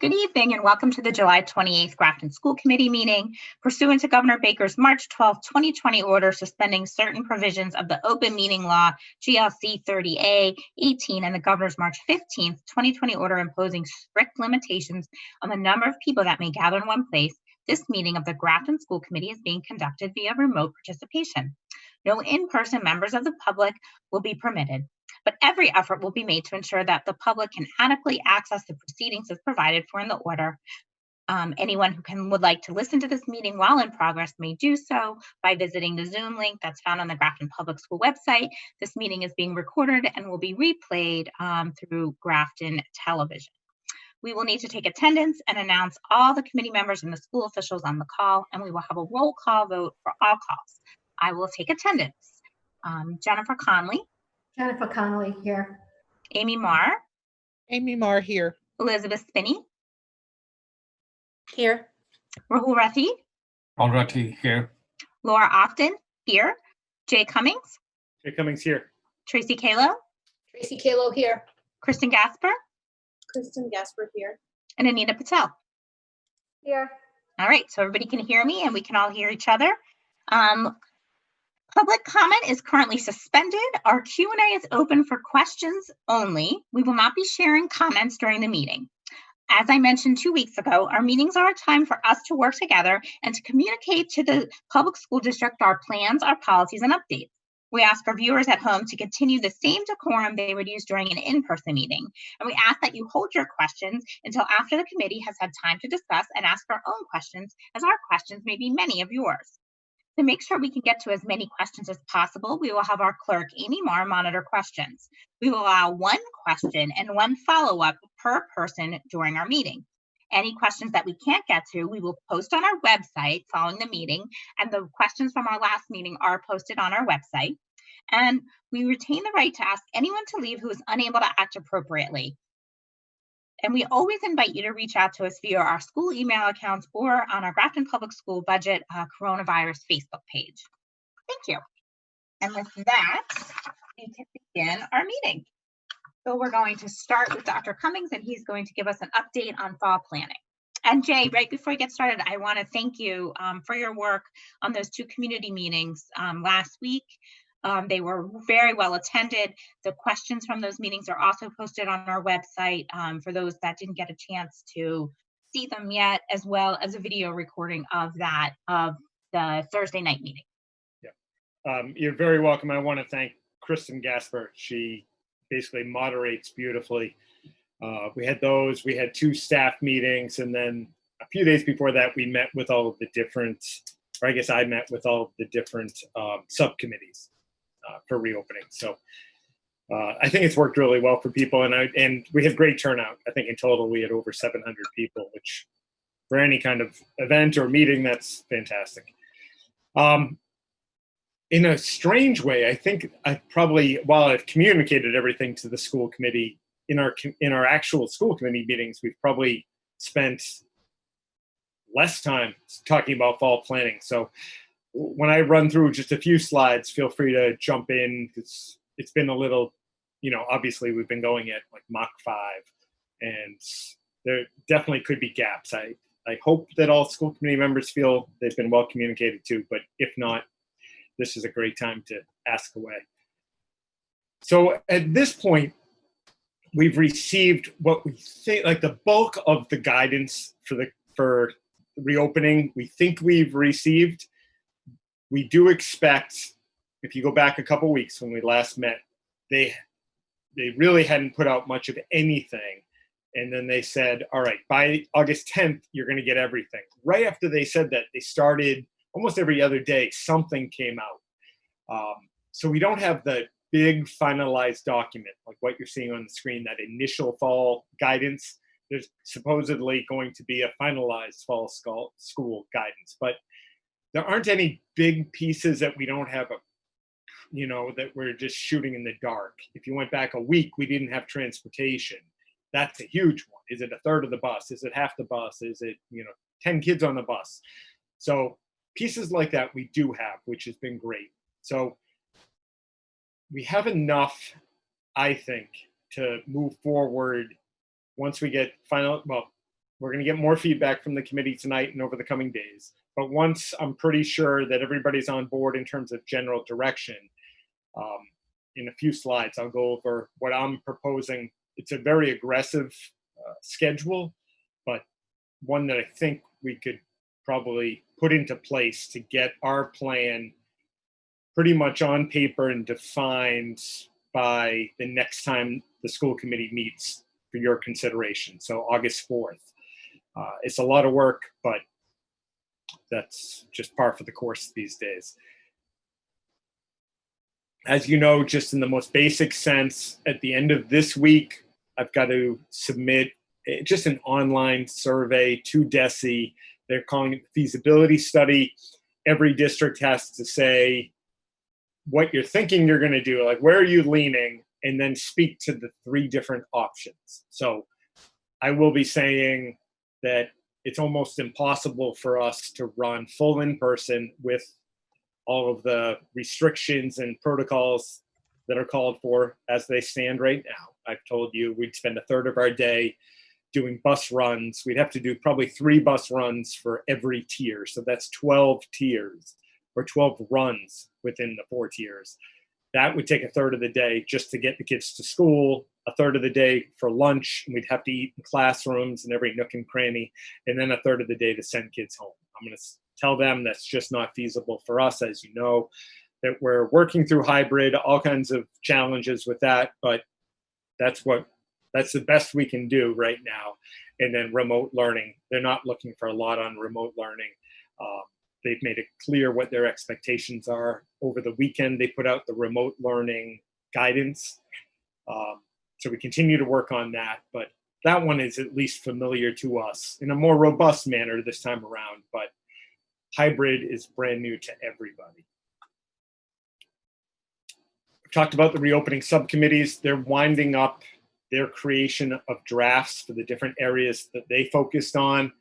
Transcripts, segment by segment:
Good evening and welcome to the July 28th Grafton School Committee meeting pursuant to Governor Baker's March 12, 2020 order suspending certain provisions of the open meeting law GLC 30A 18 and the Governor's March 15th, 2020 order imposing strict limitations on the number of people that may gather in one place. This meeting of the Grafton School Committee is being conducted via remote participation. No in-person members of the public will be permitted, but every effort will be made to ensure that the public can adequately access the proceedings as provided for in the order. Anyone who would like to listen to this meeting while in progress may do so by visiting the Zoom link that's found on the Grafton Public School website. This meeting is being recorded and will be replayed through Grafton Television. We will need to take attendance and announce all the committee members and the school officials on the call, and we will have a roll call vote for all calls. I will take attendance. Jennifer Conley. Jennifer Connolly here. Amy Marr. Amy Marr here. Elizabeth Spinney. Here. Rahul Rathi. Rahul Rathi here. Laura Often here. Jay Cummings. Jay Cummings here. Tracy Kalo. Tracy Kalo here. Kristen Gasper. Kristen Gasper here. And Anita Patel. Here. All right, so everybody can hear me and we can all hear each other. Public comment is currently suspended. Our Q&A is open for questions only. We will not be sharing comments during the meeting. As I mentioned 2 weeks ago, our meetings are a time for us to work together and to communicate to the public school district our plans, our policies, and updates. We ask our viewers at home to continue the same decorum they would use during an in-person meeting. And we ask that you hold your questions until after the committee has had time to discuss and ask our own questions, as our questions may be many of yours. To make sure we can get to as many questions as possible, we will have our clerk, Amy Marr, monitor questions. We will allow one question and one follow-up per person during our meeting. Any questions that we can't get to, we will post on our website following the meeting, and the questions from our last meeting are posted on our website. And we retain the right to ask anyone to leave who is unable to act appropriately. And we always invite you to reach out to us via our school email accounts or on our Grafton Public School Budget Coronavirus Facebook page. Thank you. And with that, we can begin our meeting. So we're going to start with Dr. Cummings, and he's going to give us an update on fall planning. And Jay, right before we get started, I want to thank you for your work on those 2 community meetings last week. They were very well attended. The questions from those meetings are also posted on our website for those that didn't get a chance to see them yet, as well as a video recording of the Thursday night meeting. Yeah, you're very welcome. I want to thank Kristen Gasper. She basically moderates beautifully. We had 2 staff meetings, and then a few days before that, we met with all of the different, or I guess I met with all of the different subcommittees for reopening. So I think it's worked really well for people, and we had great turnout. I think in total we had over 700 people, which for any kind of event or meeting, that's fantastic. In a strange way, I think while I've communicated everything to the school committee, in our actual school committee meetings, we've probably spent less time talking about fall planning. So when I run through just a few slides, feel free to jump in, because it's been a little, obviously we've been going at like Mach 5, and there definitely could be gaps. I hope that all school committee members feel they've been well communicated to, but if not, this is a great time to ask away. So at this point, we've received what we think, like the bulk of the guidance for reopening, we think we've received. We do expect, if you go back a couple weeks when we last met, they really hadn't put out much of anything. And then they said, all right, by August 10th, you're going to get everything. Right after they said that, they started almost every other day, something came out. So we don't have the big finalized document, like what you're seeing on the screen, that initial fall guidance. There's supposedly going to be a finalized fall school guidance, but there aren't any big pieces that we don't have that we're just shooting in the dark. If you went back a week, we didn't have transportation. That's a huge one. Is it a third of the bus? Is it half the bus? Is it, 10 kids on the bus? So pieces like that we do have, which has been great. So we have enough, I think, to move forward once we get We're going to get more feedback from the committee tonight and over the coming days. But once I'm pretty sure that everybody's on board in terms of general direction, in a few slides, I'll go over what I'm proposing. It's a very aggressive schedule, but one that I think we could probably put into place to get our plan pretty much on paper and defined by the next time the school committee meets for your consideration. So August 4th. It's a lot of work, but that's just par for the course these days. As you know, just in the most basic sense, at the end of this week, I've got to submit just an online survey to DESE. They're calling it the feasibility study. Every district has to say what you're thinking you're going to do, like where are you leaning, and then speak to the 3 different options. So I will be saying that it's almost impossible for us to run full in person with all of the restrictions and protocols that are called for as they stand right now. I've told you we'd spend a third of our day doing bus runs. We'd have to do probably 3 bus runs for every tier. So that's 12 tiers or 12 runs within the 4 tiers. That would take a third of the day just to get the kids to school, a third of the day for lunch, and we'd have to eat in classrooms and every nook and cranny, and then a third of the day to send kids home. I'm going to tell them that's just not feasible for us, as you know, that we're working through hybrid, all kinds of challenges with that, but that's the best we can do right now. And then remote learning, they're not looking for a lot on remote learning. They've made it clear what their expectations are. Over the weekend, they put out the remote learning guidance. So we continue to work on that, but that one is at least familiar to us in a more robust manner this time around, but hybrid is brand new to everybody. We talked about the reopening subcommittees. They're winding up their creation of drafts for the different areas that they focused on.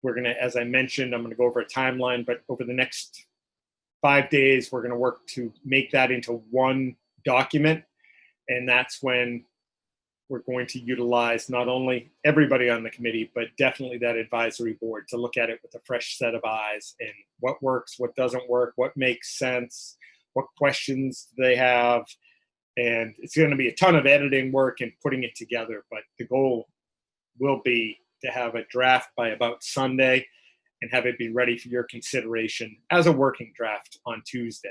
We're going to, as I mentioned, I'm going to go over a timeline, but over the next 5 days, we're going to work to make that into one document. And that's when we're going to utilize not only everybody on the committee, but definitely that advisory board to look at it with a fresh set of eyes and what works, what doesn't work, what makes sense, what questions do they have. And it's going to be a ton of editing work and putting it together, but the goal will be to have a draft by about Sunday and have it be ready for your consideration as a working draft on Tuesday.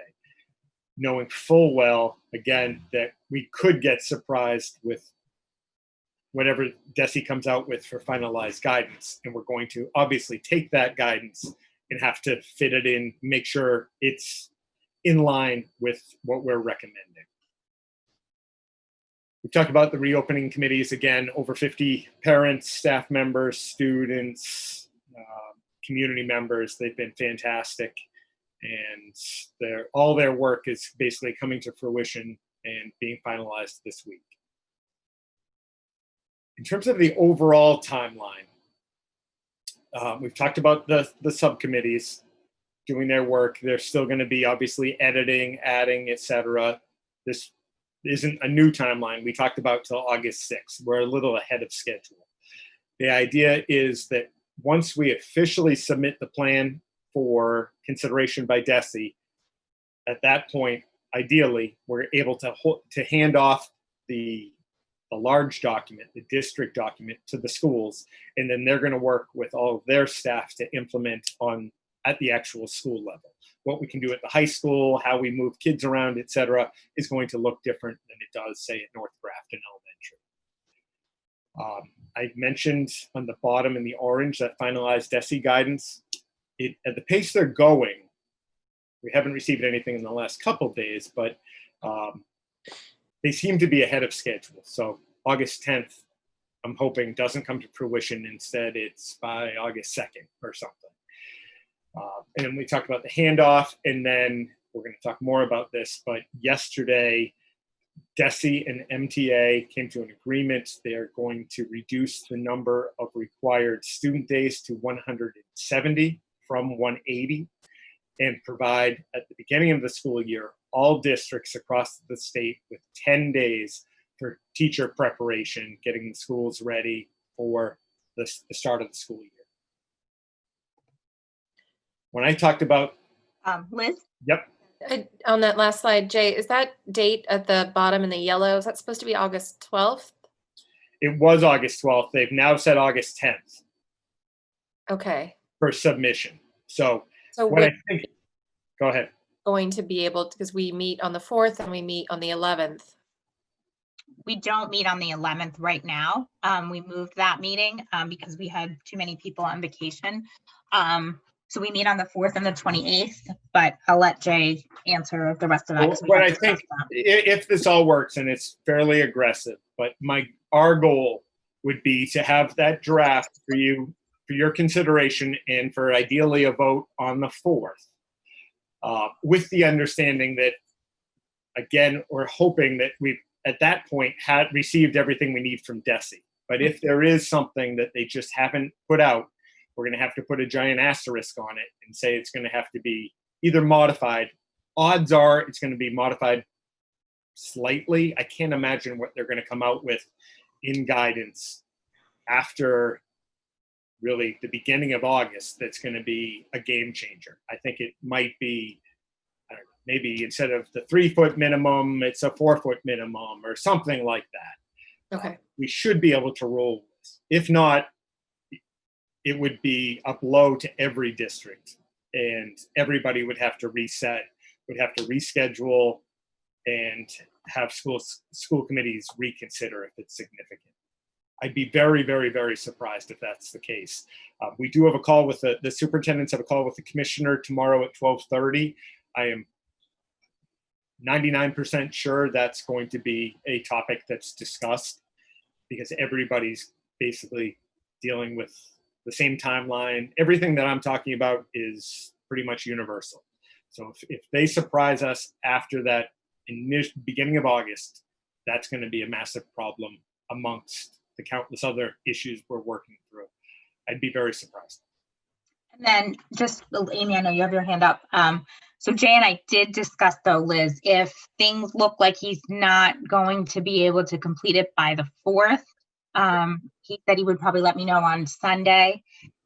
Knowing full well, again, that we could get surprised with whatever DESE comes out with for finalized guidance. And we're going to obviously take that guidance and have to fit it in, make sure it's in line with what we're recommending. We talked about the reopening committees, again, over 50 parents, staff members, students, community members. They've been fantastic. And all their work is basically coming to fruition and being finalized this week. In terms of the overall timeline, we've talked about the subcommittees doing their work. They're still going to be obviously editing, adding, etc. This isn't a new timeline. We talked about till August 6th. We're a little ahead of schedule. The idea is that once we officially submit the plan for consideration by DESE, at that point, ideally, we're able to hand off the large document, the district document, to the schools, and then they're going to work with all of their staff to implement at the actual school level. What we can do at the high school, how we move kids around, et cetera, is going to look different than it does, say, at North Grafton Elementary. I mentioned on the bottom in the orange that finalized DESE guidance. At the pace they're going, we haven't received anything in the last couple of days, but they seem to be ahead of schedule. So August 10th, I'm hoping doesn't come to fruition. Instead, it's by August 2nd or something. And then we talked about the handoff, and then we're going to talk more about this, but yesterday, DESE and MTA came to an agreement. They're going to reduce the number of required student days to 170 from 180 and provide at the beginning of the school year all districts across the state with 10 days for teacher preparation, getting the schools ready for the start of the school year. When I talked about, Liz? yep, On that last slide, Jay, is that date at the bottom in the yellow, is that supposed to be August 12th? it was August 12th. They've now said August 10th Okay, for submission. So so what I we're think, go ahead. going to be able to, because we meet on the 4th and we meet on the 11th. We don't meet on the 11th right now. We moved that meeting because we had too many people on vacation. So we meet on the 4th and the 28th, but I'll let Jay answer the rest of that. Well, 'cause we what have I discussed think, that. if this all works, and it's fairly aggressive, but our goal would be to have that draft for you, for your consideration, and for ideally a vote on the 4th, with the understanding that, again, we're hoping that we've at that point had received everything we need from DESE. But if there is something that they just haven't put out, we're going to have to put a giant asterisk on it and say it's going to have to be either modified. Odds are it's going to be modified slightly. I can't imagine what they're going to come out with in guidance after really the beginning of August that's going to be a game changer. I think it might be, I don't know, maybe instead of the 3-foot minimum, it's a 4-foot minimum or something like that. Okay, We should be able to roll with. If not, it would be a blow to every district, and everybody would have to reset, would have to reschedule, and have school committees reconsider if it's significant. I'd be very, very, very surprised if that's the case. We do have a call with the superintendents have a call with the commissioner tomorrow at 12:30. I am 99% sure that's going to be a topic that's discussed because everybody's basically dealing with the same timeline. Everything that I'm talking about is pretty much universal. So if they surprise us after that beginning of August, that's going to be a massive problem amongst the countless other issues we're working through. I'd be very surprised. And then just, Amy, I know you have your hand up. So Jay and I did discuss though, Liz, if things look like he's not going to be able to complete it by the 4th, he said he would probably let me know on Sunday,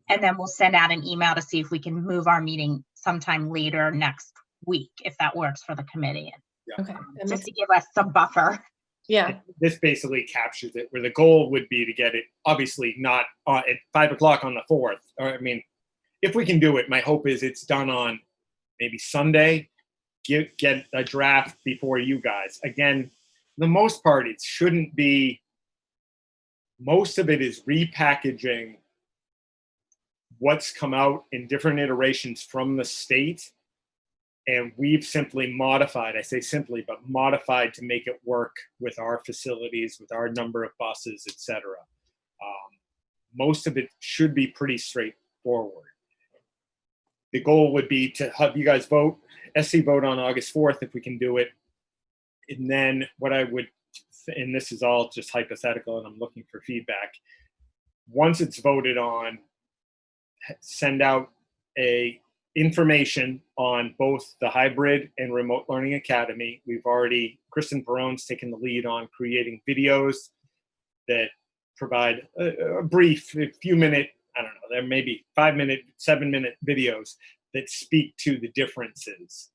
and then we'll send out an email to see if we can move our meeting sometime later next week, if that works for the committee, okay. That just makes- to give us some buffer. Yeah, This basically captures it, where the goal would be to get it, obviously not at 5 o'clock on the 4th. Or, I mean, if we can do it, my hope is it's done on maybe Sunday, get a draft before you guys. Again, for the most part, it shouldn't be, most of it is repackaging what's come out in different iterations from the state. And we've simply modified, I say simply, but modified to make it work with our facilities, with our number of buses, et cetera. Most of it should be pretty straightforward. The goal would be to have you guys vote, SC vote on August 4th if we can do it. And then what I would, and this is all just hypothetical and I'm looking for feedback. Once it's voted on, send out a information on both the hybrid and remote learning academy. We've already, Kristen Perone's taken the lead on creating videos that provide a brief, a few minute, I don't know, there may be 5-minute, 7-minute videos that speak to the differences.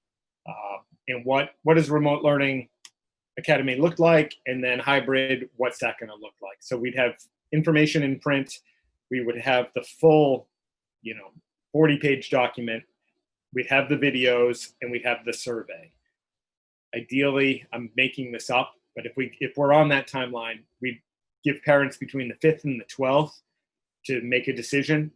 And what does remote learning academy look like? And then hybrid, what's that gonna look like? So we'd have information in print. We would have the full, 40-page document. We'd have the videos and we'd have the survey. Ideally, I'm making this up, but if we're on that timeline, we'd give parents between the 5th and the 12th to make a decision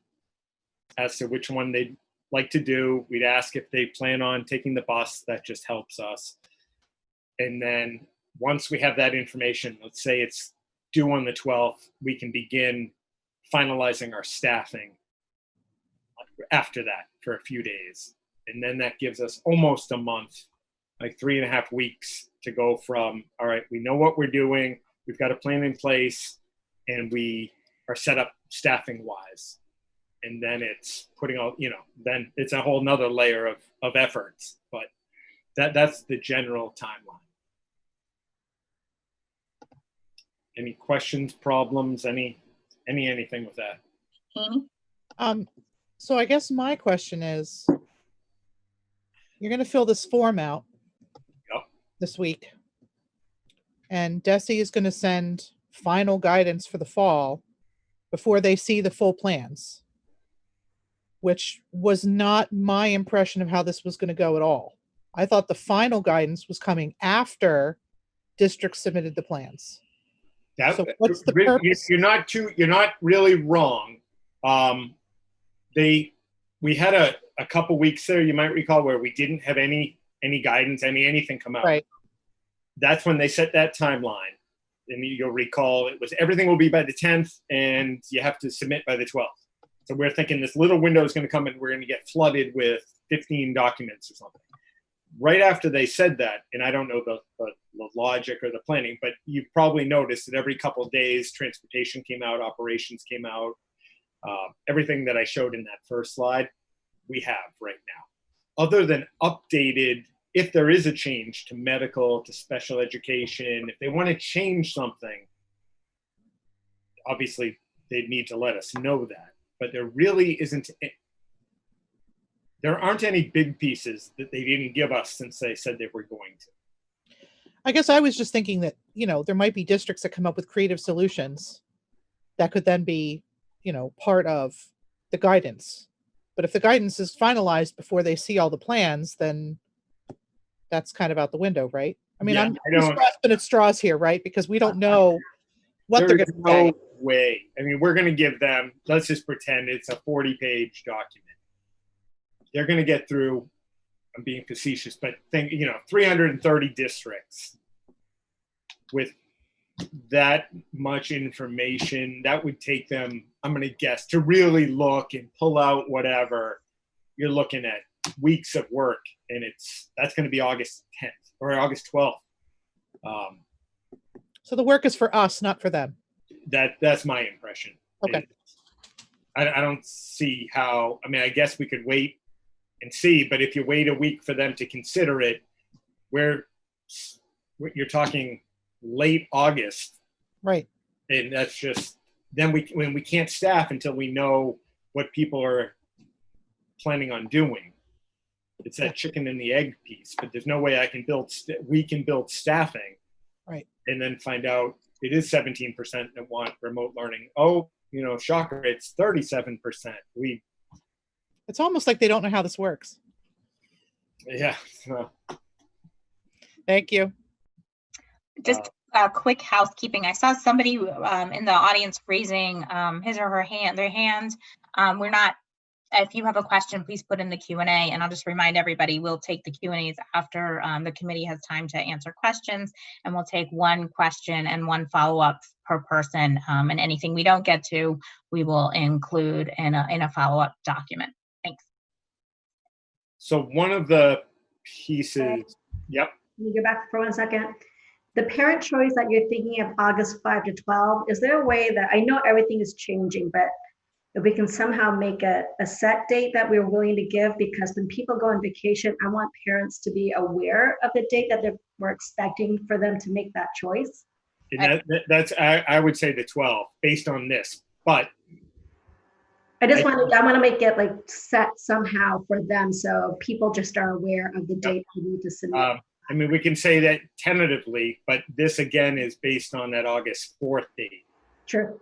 as to which one they'd like to do. We'd ask if they plan on taking the bus. That just helps us. And then once we have that information, let's say it's due on the 12th, we can begin finalizing our staffing after that for a few days. And then that gives us almost a month, like 3.5 weeks to go from, all right, we know what we're doing, we've got a plan in place, and we are set up staffing wise. And then it's putting all, then it's a whole nother layer of efforts, but that's the general timeline. Any questions, problems, any anything with that. Amy? So I guess my question is, you're gonna fill this form out Yep. this week. And Desi is gonna send final guidance for the fall before they see the full plans, which was not my impression of how this was gonna go at all. I thought the final guidance was coming after districts submitted the plans. That, So what's the you- purpose? You're not really wrong. We had a couple weeks there, you might recall, where we didn't have any guidance, anything come out. Right. That's when they set that timeline. And you'll recall it was everything will be by the 10th and you have to submit by the 12th. So we're thinking this little window is going to come and we're going to get flooded with 15 documents or something. Right after they said that, and I don't know the logic or the planning, but you probably noticed that every couple of days, transportation came out, operations came out, everything that I showed in that first slide, we have right now. Other than updated, if there is a change to medical, to special education, if they want to change something, obviously they'd need to let us know that. But there really isn't. There aren't any big pieces that they didn't give us since they said they were going to. I guess I was just thinking that, there might be districts that come up with creative solutions that could then be, part of the guidance. But if the guidance is finalized before they see all the plans, then that's kind of out the window, right? I mean, Yeah, I'm I don't- grasping at straws here, right? Because we don't know what they're There's going to say. no way. I mean, we're going to give them, let's just pretend it's a 40-page document. They're going to get through, I'm being facetious, but think, 330 districts with that much information. That would take them, I'm going to guess, to really look and pull out whatever. You're looking at weeks of work, and that's going to be August 10th or August 12th. So the work is for us, not for them. That's my impression. Okay. I don't see how. I mean, I guess we could wait and see, but if you wait a week for them to consider it, you're talking late August, Right. and that's just then we can't staff until we know what people are planning on doing. It's that chicken and the egg piece, but there's no way we can build staffing, Right. and then find out it is 17% that want remote learning. Oh, shocker, it's 37%. It's almost like they don't know how this works. Yeah. Thank you. Just quick housekeeping. I saw somebody in the audience raising his or her hand, their hand. We're not, if you have a question, please put in the Q&A, and I'll just remind everybody, we'll take the Q&As after the committee has time to answer questions, and we'll take one question and one follow-up per person, and anything we don't get to, we will include in a follow-up document. Thanks. So one of the pieces, yep. Can you go back for 1 second? The parent choice that you're thinking of August 5 to 12, is there a way that, I know everything is changing, but if we can somehow make a set date that we're willing to give, because when people go on vacation, I want parents to be aware of the date that we're expecting for them to make that choice. And I would say the 12 based on this, but I want to make it like set somehow for them, so people just are aware of the date they need to submit. I mean, we can say that tentatively, but this again is based on that August 4th date. True.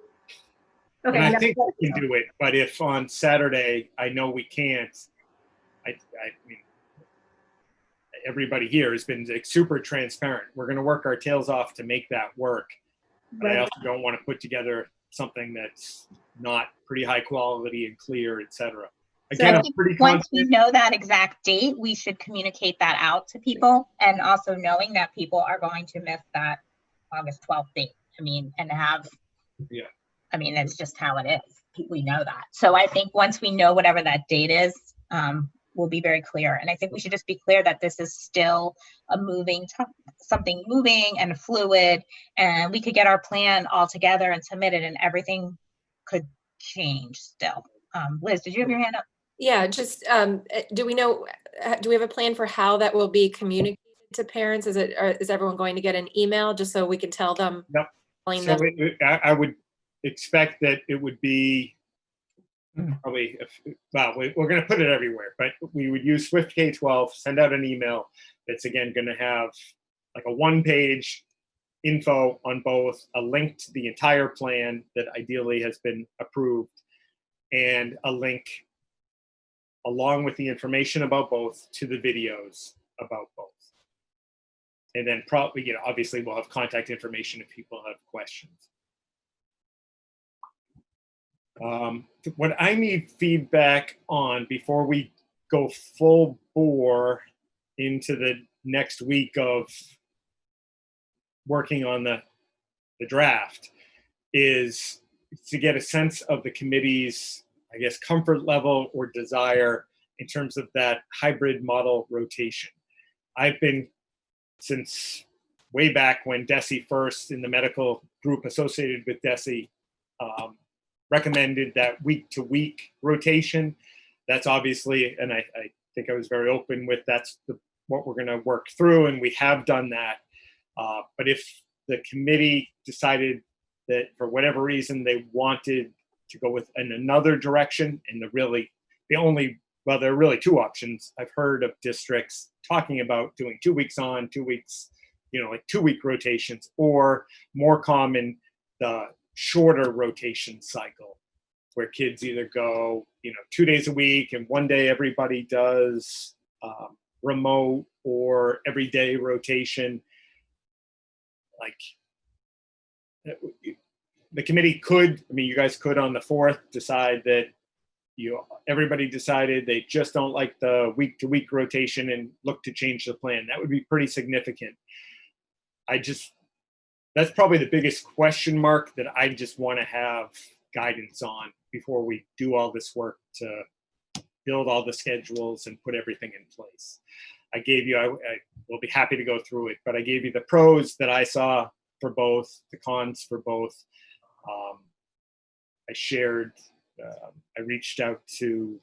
Okay. And I think we can do it, but if on Saturday, I know we can't, I mean, everybody here has been like super transparent. We're going to work our tails off to make that work. But I also don't want to put together something that's not pretty high quality and clear, et cetera. Again, I I'm think pretty once we confident. know that exact date, we should communicate that out to people, and also knowing that people are going to miss that August 12th date. I mean, Yeah. I mean, it's just how it is. We know that. So I think once we know whatever that date is, we'll be very clear. And I think we should just be clear that this is still something moving and fluid, and we could get our plan all together and submit it, and everything could change still. Liz, did you have your hand up? Yeah, just, do we have a plan for how that will be communicated to parents? Is everyone going to get an email just so we can tell them? Yep. Explain So them? I would expect that it would be probably, well, we're going to put it everywhere, but we would use Swift K-12, send out an email that's again going to have like a one-page info on both, a link to the entire plan that ideally has been approved, and a link along with the information about both to the videos about both. And then probably, you know, obviously we'll have contact information if people have questions. What I need feedback on before we go full bore into the next week of working on the draft is to get a sense of the committee's, I guess, comfort level or desire in terms of that hybrid model rotation. I've been, since way back when DESE first, in the medical group associated with DESE, recommended that week-to-week rotation. That's obviously, and I think I was very open with, that's what we're going to work through, and we have done that. But if the committee decided that for whatever reason they wanted to go with in another direction, and well, there are really two options. I've heard of districts talking about doing 2 weeks on, 2 weeks, you know, like 2-week rotations, or more common, the shorter rotation cycle where kids either go, you know, 2 days a week and 1 day everybody does remote, or everyday rotation. Like, the committee could, I mean, you guys could on the 4th decide that everybody decided they just don't like the week-to-week rotation and look to change the plan. That would be pretty significant. That's probably the biggest question mark that I just want to have guidance on before we do all this work to build all the schedules and put everything in place. I gave you, I will be happy to go through it, but I gave you the pros that I saw for both, the cons for both. I reached out to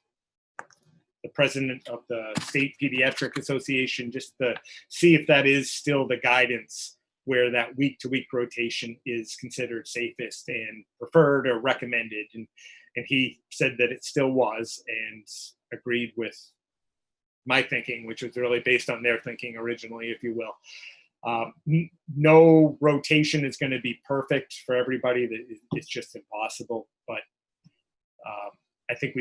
the president of the State Pediatric Association just to see if that is still the guidance, where that week-to-week rotation is considered safest and preferred or recommended. And he said that it still was, and agreed with my thinking, which was really based on their thinking originally, if you will. No rotation is going to be perfect for everybody. It's just impossible. But I think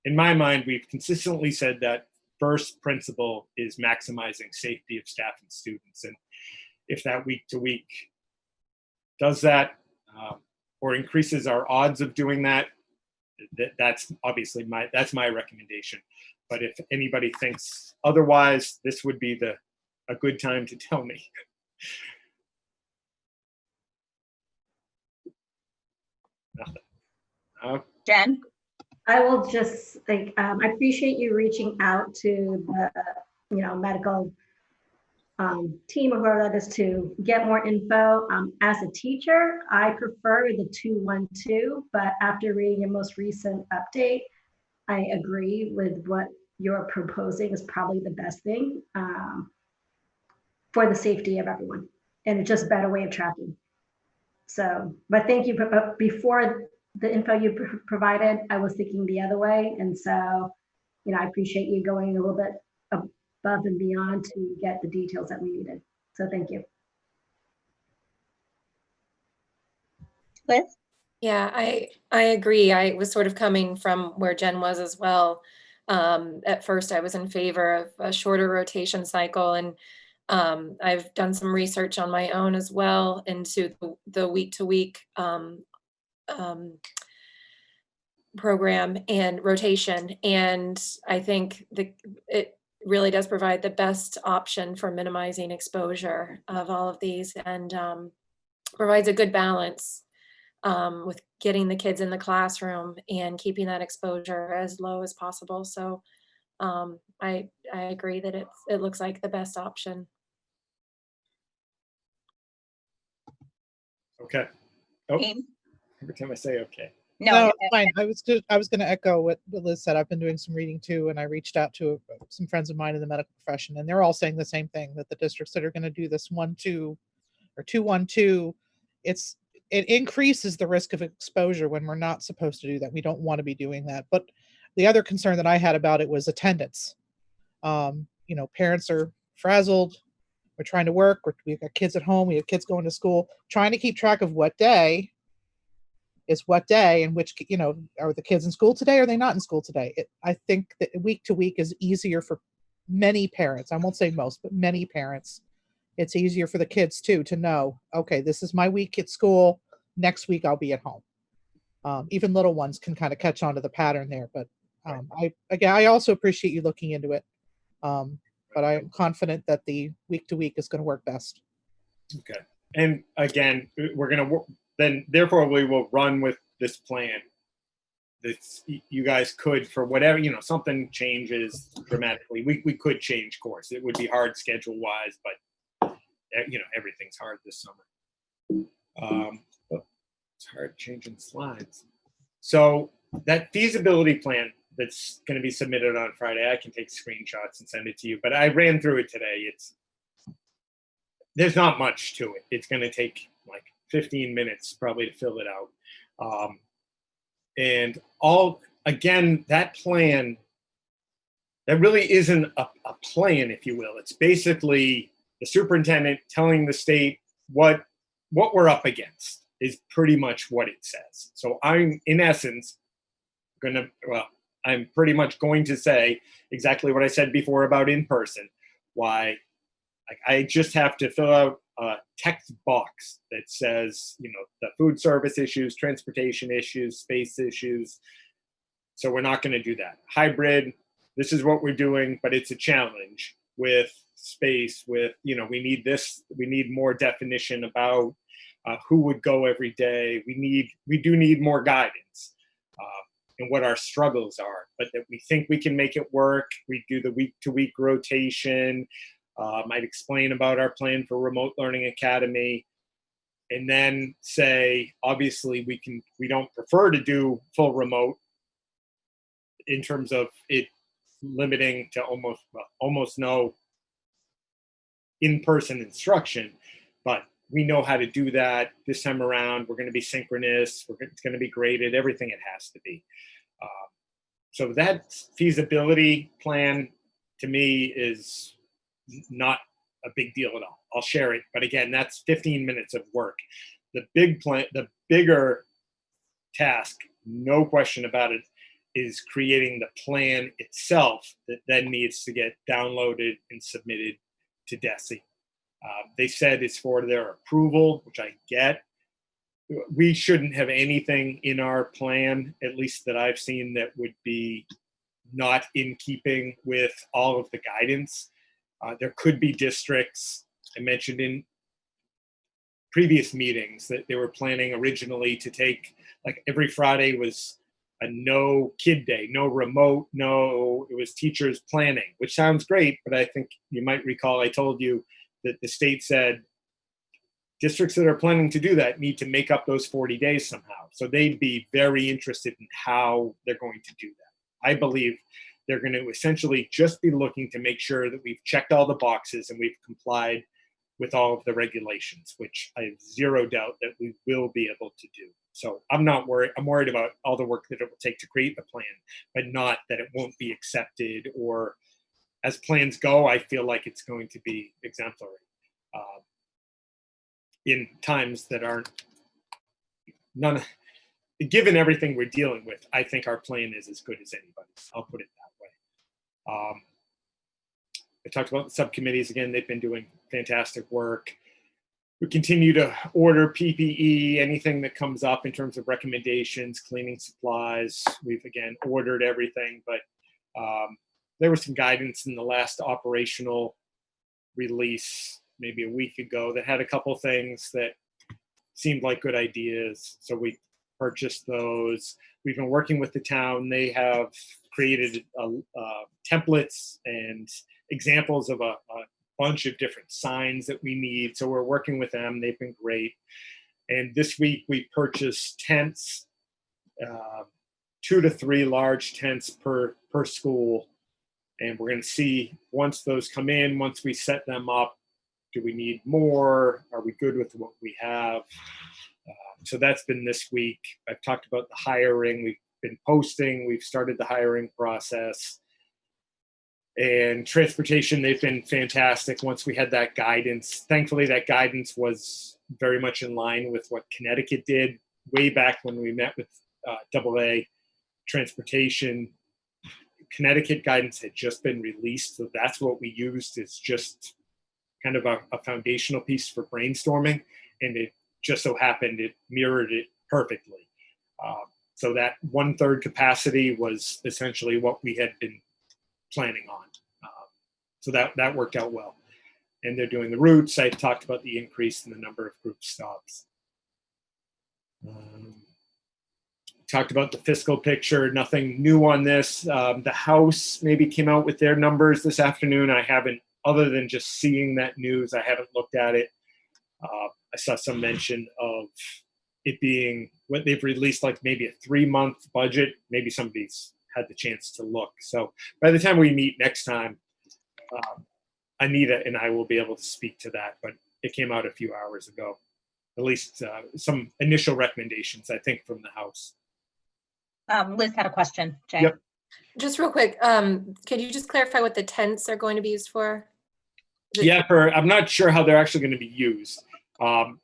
in my mind, we've consistently said that first principle is maximizing safety of staff and students. And if that week-to-week does that, or increases our odds of doing that, that's obviously that's my recommendation. But if anybody thinks otherwise, this would be a good time to tell me. Nothing. Jen? I will just like, I appreciate you reaching out to the, medical team or whoever that is to get more info. As a teacher, I prefer the 2-1-2, but after reading your most recent update, I agree with what you're proposing is probably the best thing for the safety of everyone. And it's just a better way of tracking. So, but thank you. Before the info you provided, I was thinking the other way. And so, I appreciate you going a little bit above and beyond to get the details that we needed. So thank you. Liz? Yeah, I agree. I was sort of coming from where Jen was as well. At first, I was in favor of a shorter rotation cycle, and I've done some research on my own as well into the week-to-week program and rotation. And I think it really does provide the best option for minimizing exposure of all of these, and provides a good balance with getting the kids in the classroom and keeping that exposure as low as possible. So I agree that it looks like the best option. Okay. Oh, Amy? every time I say okay. No, it's fine. I was going to echo what Liz said. I've been doing some reading too, and I reached out to some friends of mine in the medical profession, and they're all saying the same thing, that the districts that are going to do this 1-2 or 2-1-2, it increases the risk of exposure when we're not supposed to do that. We don't want to be doing that. But the other concern that I had about it was attendance. Parents are frazzled. We're trying to work. We've got kids at home. We have kids going to school. Trying to keep track of what day is what day, and which, are the kids in school today? Or are they not in school today? I think that week to week is easier for many parents. I won't say most, but many parents. It's easier for the kids too to know, okay, this is my week at school. Next week I'll be at home. Even little ones can kind of catch on to the pattern there. But I also appreciate you looking into it. But I'm confident that the week to week is going to work best. Okay. And again, we're going to then therefore we will run with this plan. This, you guys could, for whatever, something changes dramatically, we could change course. It would be hard schedule wise, but everything's hard this summer. It's hard changing slides. So that feasibility plan that's going to be submitted on Friday, I can take screenshots and send it to you, but I ran through it today. There's not much to it. It's going to take like 15 minutes probably to fill it out. And again, that plan, that really isn't a plan, if you will. It's basically the superintendent telling the state what we're up against is pretty much what it says. So I'm, in essence, I'm pretty much going to say exactly what I said before about in person. Why I just have to fill out a text box that says, the food service issues, transportation issues, space issues. So we're not going to do that. Hybrid, this is what we're doing, but it's a challenge with space, with, we need more definition about who would go every day. We do need more guidance. And what our struggles are, but that we think we can make it work. We do the week-to-week rotation. Might explain about our plan for Remote Learning Academy, and then say, obviously, we don't prefer to do full remote in terms of it limiting to almost no in-person instruction, but we know how to do that this time around. We're going to be synchronous. It's going to be graded, everything it has to be. So that feasibility plan to me is not a big deal at all. I'll share it, but again, that's 15 minutes of work. The bigger task, no question about it, is creating the plan itself that then needs to get downloaded and submitted to DESE. They said it's for their approval, which I get. We shouldn't have anything in our plan, at least that I've seen, that would be not in keeping with all of the guidance. There could be districts, I mentioned in previous meetings, that they were planning originally to take, like, every Friday was a no kid day, no remote, it was teachers planning, which sounds great, but I think you might recall I told you that the state said districts that are planning to do that need to make up those 40 days somehow. So they'd be very interested in how they're going to do that. I believe they're going to essentially just be looking to make sure that we've checked all the boxes and we've complied with all of the regulations, which I have zero doubt that we will be able to do. So I'm not worried. I'm worried about all the work that it will take to create the plan, but not that it won't be accepted, or as plans go, I feel like it's going to be exemplary. In times that aren't given everything we're dealing with, I think our plan is as good as anybody's. I'll put it that way. I talked about the subcommittees again. They've been doing fantastic work. We continue to order PPE, anything that comes up in terms of recommendations, cleaning supplies. We've again ordered everything, but there was some guidance in the last operational release maybe a week ago that had a couple things that seemed like good ideas. So we purchased those. We've been working with the town. They have created templates and examples of a bunch of different signs that we need. So we're working with them. They've been great. And this week we purchased tents, 2 to 3 large tents per school. And we're going to see, once those come in, once we set them up, do we need more? Are we good with what we have? So that's been this week. I've talked about the hiring. We've been posting. We've started the hiring process. And transportation, they've been fantastic once we had that guidance. Thankfully, that guidance was very much in line with what Connecticut did way back when we met with AA transportation. Connecticut guidance had just been released, so that's what we used. It's just kind of a foundational piece for brainstorming, and it just so happened it mirrored it perfectly. So that 1/3 capacity was essentially what we had been planning on. So that worked out well. And they're doing the routes. I talked about the increase in the number of group stops. Talked about the fiscal picture, nothing new on this. The House maybe came out with their numbers this afternoon. I haven't, other than just seeing that news, I haven't looked at it. I saw some mention of it being what they've released, like maybe a 3-month budget. Maybe somebody's had the chance to look. So by the time we meet next time, Anita and I will be able to speak to that, but it came out a few hours ago. At least some initial recommendations, I think, from the House. Liz had a question, Jay. Yep. Just real quick, could you just clarify what the tents are going to be used for? Yeah, I'm not sure how they're actually going to be used.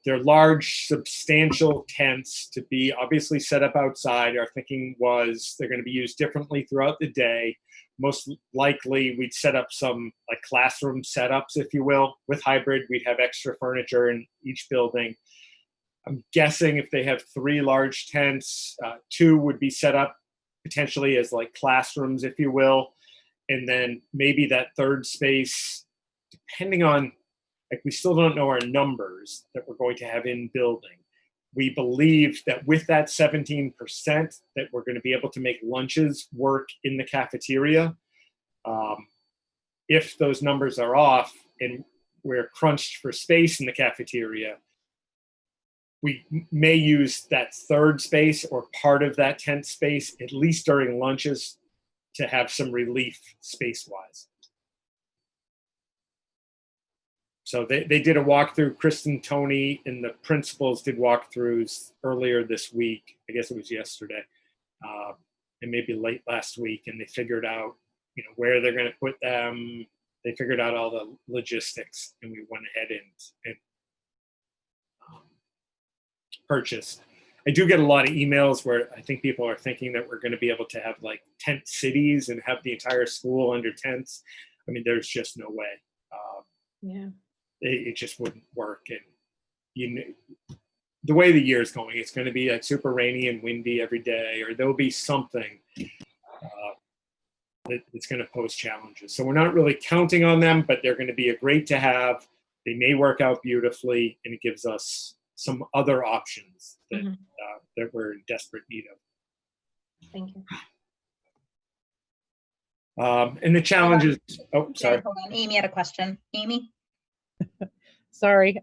They're large, substantial tents to be obviously set up outside. Our thinking was they're going to be used differently throughout the day. Most likely, we'd set up some like classroom setups, if you will. With hybrid, we'd have extra furniture in each building. I'm guessing if they have 3 large tents, 2 would be set up potentially as like classrooms, if you will. And then maybe that third space, depending on, like, we still don't know our numbers that we're going to have in building. We believe that with that 17%, that we're going to be able to make lunches work in the cafeteria. If those numbers are off and we're crunched for space in the cafeteria, we may use that third space or part of that tent space, at least during lunches, to have some relief space-wise. So they did a walkthrough. Kristen, Tony, and the principals did walkthroughs earlier this week. I guess it was yesterday, and maybe late last week. And they figured out, where they're going to put them. They figured out all the logistics, and we went ahead and purchased. I do get a lot of emails where I think people are thinking that we're going to be able to have like tent cities and have the entire school under tents. I mean, there's just no way. Yeah. It just wouldn't work. And the way the year is going, it's going to be like super rainy and windy every day, or there'll be something that's going to pose challenges. So we're not really counting on them, but they're going to be a great to have. They may work out beautifully, and it gives us some other options that that we're in desperate need of. Thank you. And the challenges. Oh, Jay, sorry. hold on. Amy had a question. Amy? Sorry.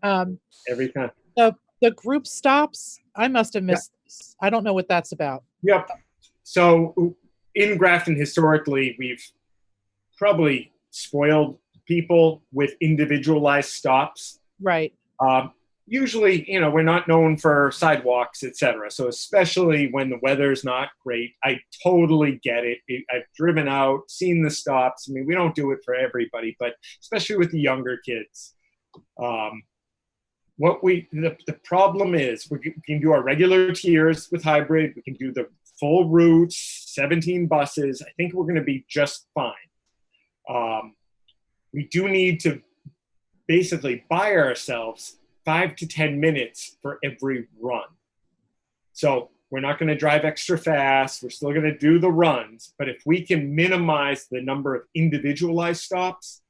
Every time. The group stops, I must have missed this. I don't know what that's about. Yep. So in Grafton, historically, we've probably spoiled people with individualized stops. Right. Usually, we're not known for sidewalks, etc. So especially when the weather's not great, I totally get it. I've driven out, seen the stops. I mean, we don't do it for everybody, but especially with the younger kids. The problem is we can do our regular tiers with hybrid. We can do the full routes, 17 buses. I think we're going to be just fine. We do need to basically buy ourselves 5 to 10 minutes for every run. So we're not going to drive extra fast. We're still going to do the runs. But if we can minimize the number of individualized stops,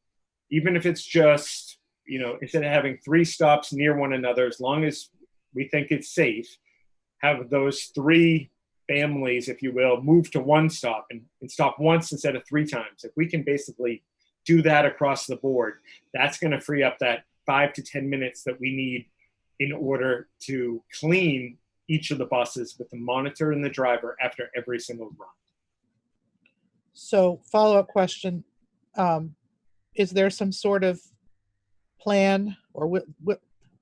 even if it's just, instead of having 3 stops near one another, as long as we think it's safe, have those 3 families, if you will, move to 1 stop and stop once instead of 3 times. If we can basically do that across the board, that's going to free up that 5 to 10 minutes that we need in order to clean each of the buses with the monitor and the driver after every single run. So follow-up question, is there some sort of plan, or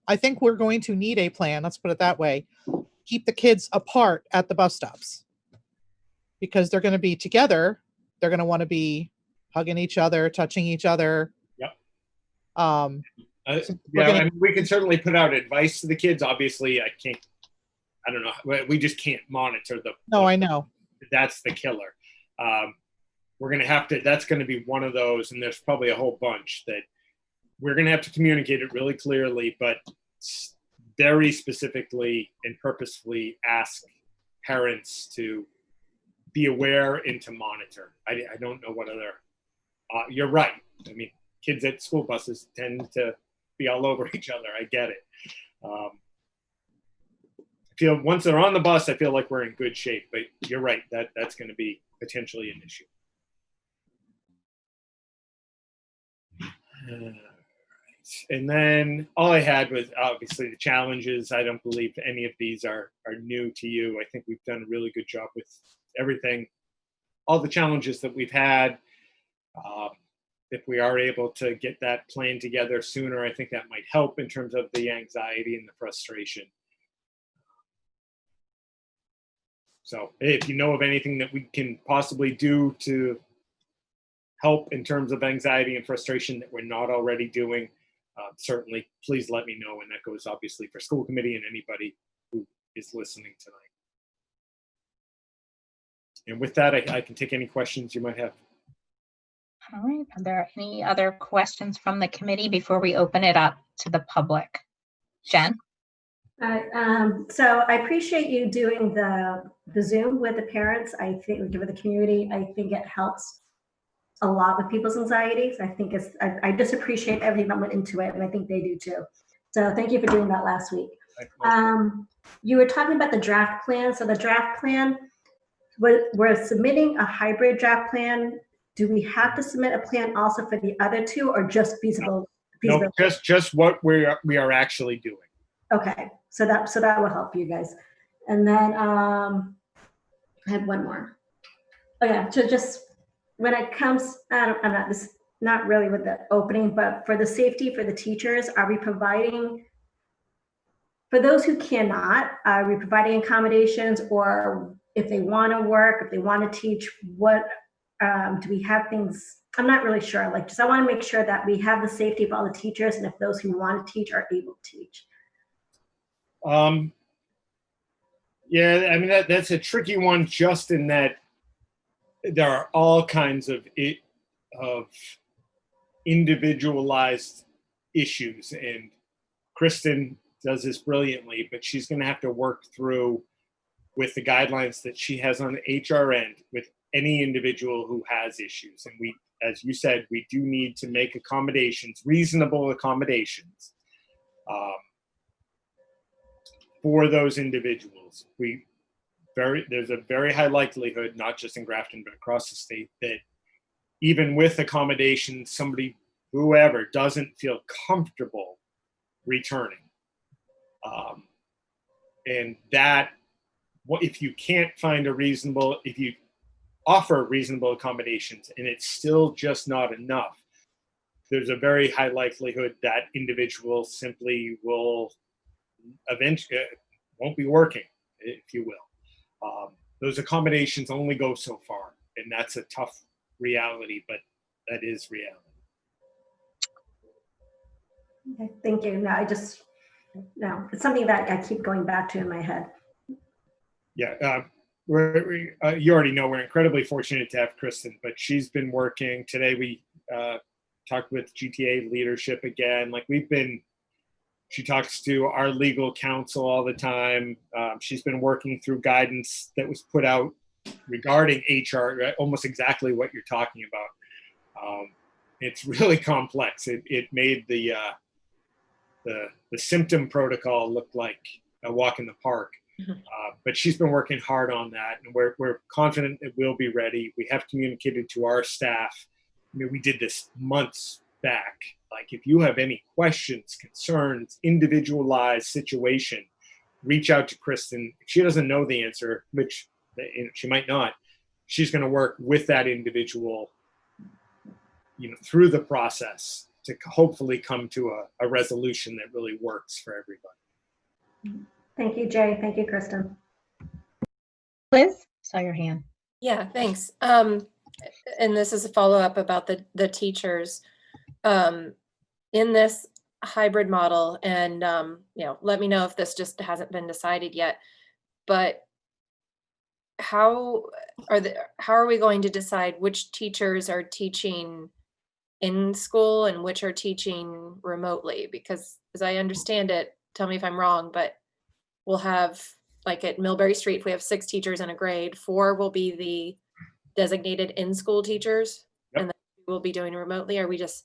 I think we're going to need a plan, let's put it that way, keep the kids apart at the bus stops because they're going to be together. They're going to want to be hugging each other, touching each other. Yep. So we're Yeah, gonna- I mean, we can certainly put out advice to the kids. Obviously, I don't know. We just can't monitor No, I know. That's the killer. We're going to have to, that's going to be one of those, and there's probably a whole bunch that we're going to have to communicate it really clearly, but very specifically and purposefully ask parents to be aware and to monitor. I don't know what other, you're right. I mean, kids at school buses tend to be all over each other. I get it. I feel once they're on the bus, I feel like we're in good shape, but you're right. That's going to be potentially an issue. And then all I had was obviously the challenges. I don't believe any of these are new to you. I think we've done a really good job with everything, all the challenges that we've had. If we are able to get that plan together sooner, I think that might help in terms of the anxiety and the frustration. So if you know of anything that we can possibly do to help in terms of anxiety and frustration that we're not already doing, certainly please let me know. And that goes obviously for school committee and anybody who is listening tonight. And with that, I can take any questions you might have. All right. Are there any other questions from the committee before we open it up to the public? Jen? So I appreciate you doing the Zoom with the parents. I think with the community, I think it helps a lot with people's anxieties. I think I just appreciate everything that went into it, and I think they do too. So thank you for doing that last week. You were talking about the draft plan. So the draft plan, we're submitting a hybrid draft plan. Do we have to submit a plan also for the other two, or just feasible? No, just what we are actually doing. Okay, so that will help you guys. And then I had one more. Okay, so just when it comes, not really with the opening, but for the safety for the teachers, are we providing, for those who cannot, are we providing accommodations, or if they want to work, if they want to teach, what do we have things? I'm not really sure. Like, just I want to make sure that we have the safety of all the teachers, and if those who want to teach are able to teach. Yeah, I mean that's a tricky one, just in that there are all kinds of individualized issues, and Kristen does this brilliantly, but she's going to have to work through with the guidelines that she has on the HR end with any individual who has issues. And we, as you said, we do need to make accommodations, reasonable accommodations for those individuals. There's a very high likelihood, not just in Grafton, but across the state, that even with accommodations, whoever doesn't feel comfortable returning. And that, if you can't find if you offer reasonable accommodations and it's still just not enough, there's a very high likelihood that individual simply will eventually won't be working, if you will. Those accommodations only go so far, and that's a tough reality, but that is reality. Okay, thank you. No, it's something that I keep going back to in my head. Yeah, you already know we're incredibly fortunate to have Kristen, but she's been working. Today we talked with GTA leadership again. She talks to our legal counsel all the time. She's been working through guidance that was put out regarding HR, right? Almost exactly what you're talking about. It's really complex. It made the symptom protocol look like a walk in the park. But she's been working hard on that, and we're confident it will be ready. We have communicated to our staff. I mean, we did this months back. Like, if you have any questions, concerns, individualized situation, reach out to Kristen. If she doesn't know the answer, which she might not, she's going to work with that individual, through the process to hopefully come to a resolution that really works for everybody. Thank you, Jay. Thank you, Kristen. Liz, saw your hand. Yeah, thanks. And this is a follow-up about the teachers. In this hybrid model, and let me know if this just hasn't been decided yet, but how are we going to decide which teachers are teaching in school and which are teaching remotely? Because as I understand it, tell me if I'm wrong, but we'll have, like at Millbury Street, if we have 6 teachers in a grade, 4 will be the designated in-school teachers. Yep. And then we'll be doing remotely. Are we just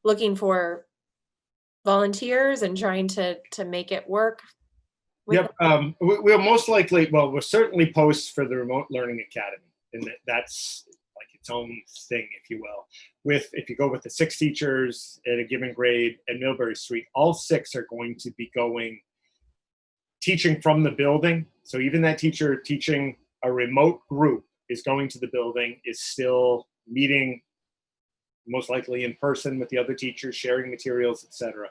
looking for volunteers and trying to make it work? Yep. We'll most likely, well, we'll certainly post for the Remote Learning Academy, and that's like its own thing, if you will. If you go with the 6 teachers at a given grade at Millbury Street, all 6 are going to be teaching from the building. So even that teacher teaching a remote group is going to the building, is still meeting most likely in person with the other teachers, sharing materials, etc.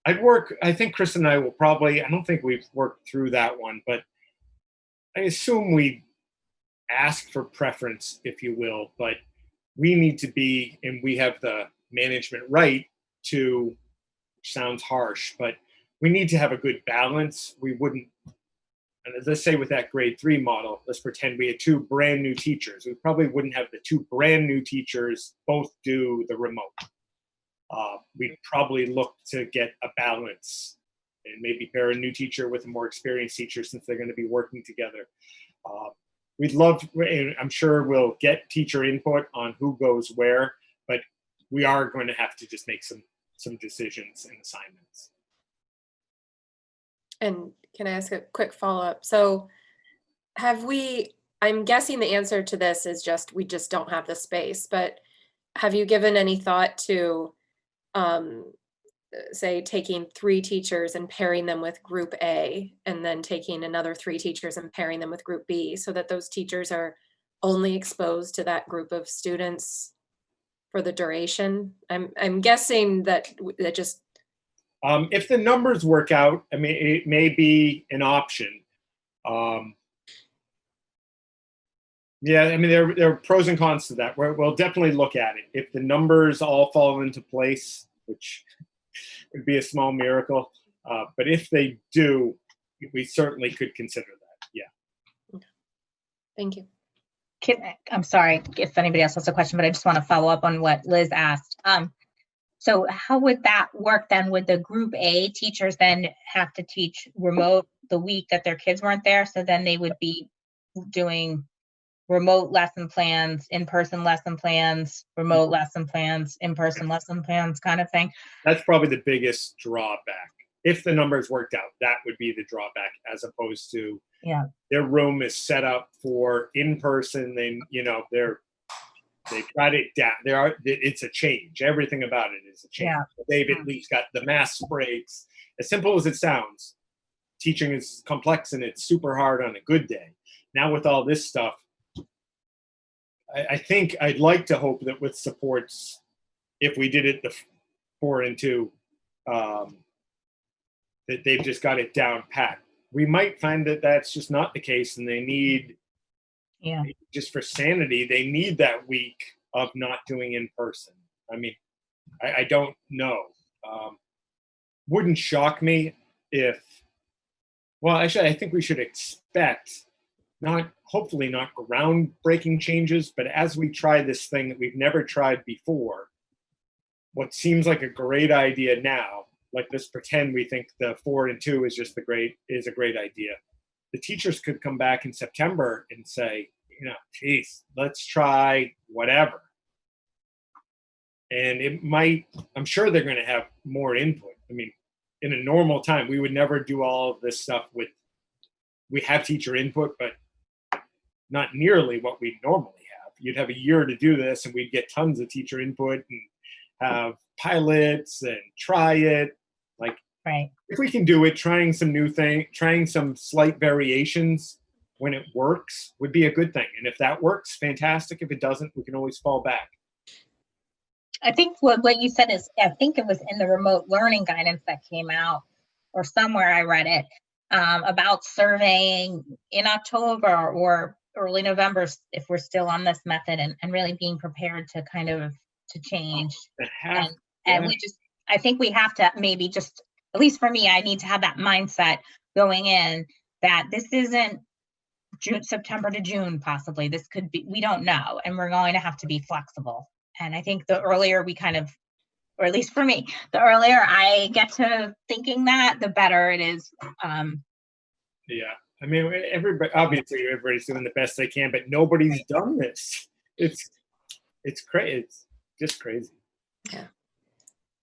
I think Chris and I will probably, I don't think we've worked through that one, but I assume we ask for preference, if you will, but we need to be, and we have the management right to, which sounds harsh, but we need to have a good balance. We wouldn't, and let's say with that grade 3 model, let's pretend we had 2 brand new teachers. We probably wouldn't have the 2 brand new teachers both do the remote. We'd probably look to get a balance and maybe pair a new teacher with a more experienced teacher, since they're going to be working together. We'd love, and I'm sure we'll get teacher input on who goes where, but we are going to have to just make some decisions and assignments. And can I ask a quick follow-up? So I'm guessing the answer to this is we just don't have the space, but have you given any thought to say taking 3 teachers and pairing them with group A, and then taking another 3 teachers and pairing them with group B, so that those teachers are only exposed to that group of students for the duration? I'm guessing that just if the numbers work out, I mean, it may be an option. Yeah, I mean, there are pros and cons to that. We'll definitely look at it. If the numbers all fall into place, which would be a small miracle, but if they do, we certainly could consider that. Yeah. Thank you. I'm sorry if anybody else has a question, but I just want to follow up on what Liz asked. So how would that work then? Would the group A teachers then have to teach remote the week that their kids weren't there? So then they would be doing remote lesson plans, in-person lesson plans, remote lesson plans, in-person lesson plans, kind of thing? That's probably the biggest drawback. If the numbers worked out, that would be the drawback, as opposed to their room is set up for in-person. They've got it down. It's a change. Everything about it is a change. Yeah. They've at least got the mask breaks. As simple as it sounds, teaching is complex and it's super hard on a good day. Now with all this stuff, I think I'd like to hope that with supports, if we did it the 4 and 2, that they've just got it down pat. We might find that that's just not the case, and they need, just for sanity, they need that week of not doing in person. I mean, I don't know. Wouldn't shock me if, well, actually, I think we should expect hopefully not groundbreaking changes, but as we try this thing that we've never tried before, what seems like a great idea now, like let's pretend we think the 4 and 2 is a great idea. The teachers could come back in September and say, geez, let's try whatever. And I'm sure they're going to have more input. I mean, in a normal time, we would never do all of this stuff we have teacher input, but not nearly what we normally have. You'd have a year to do this, and we'd get tons of teacher input and have pilots and try it. Like, right. If we can do it, trying some new thing, trying some slight variations when it works would be a good thing. And if that works, fantastic. If it doesn't, we can always fall back. I think what you said is, I think it was in the remote learning guidance that came out, or somewhere I read it, about surveying in October or early November if we're still on this method, and really being prepared to kind of to change. And Yeah. we just, I think we have to maybe just, at least for me, I need to have that mindset going in that this isn't June, September to June, possibly. This could be, we don't know, and we're going to have to be flexible. And I think the earlier we kind of, or at least for me, the earlier I get to thinking that, the better it is. Yeah. I mean, everybody, obviously everybody's doing the best they can, but nobody's done this. It's crazy. It's just crazy.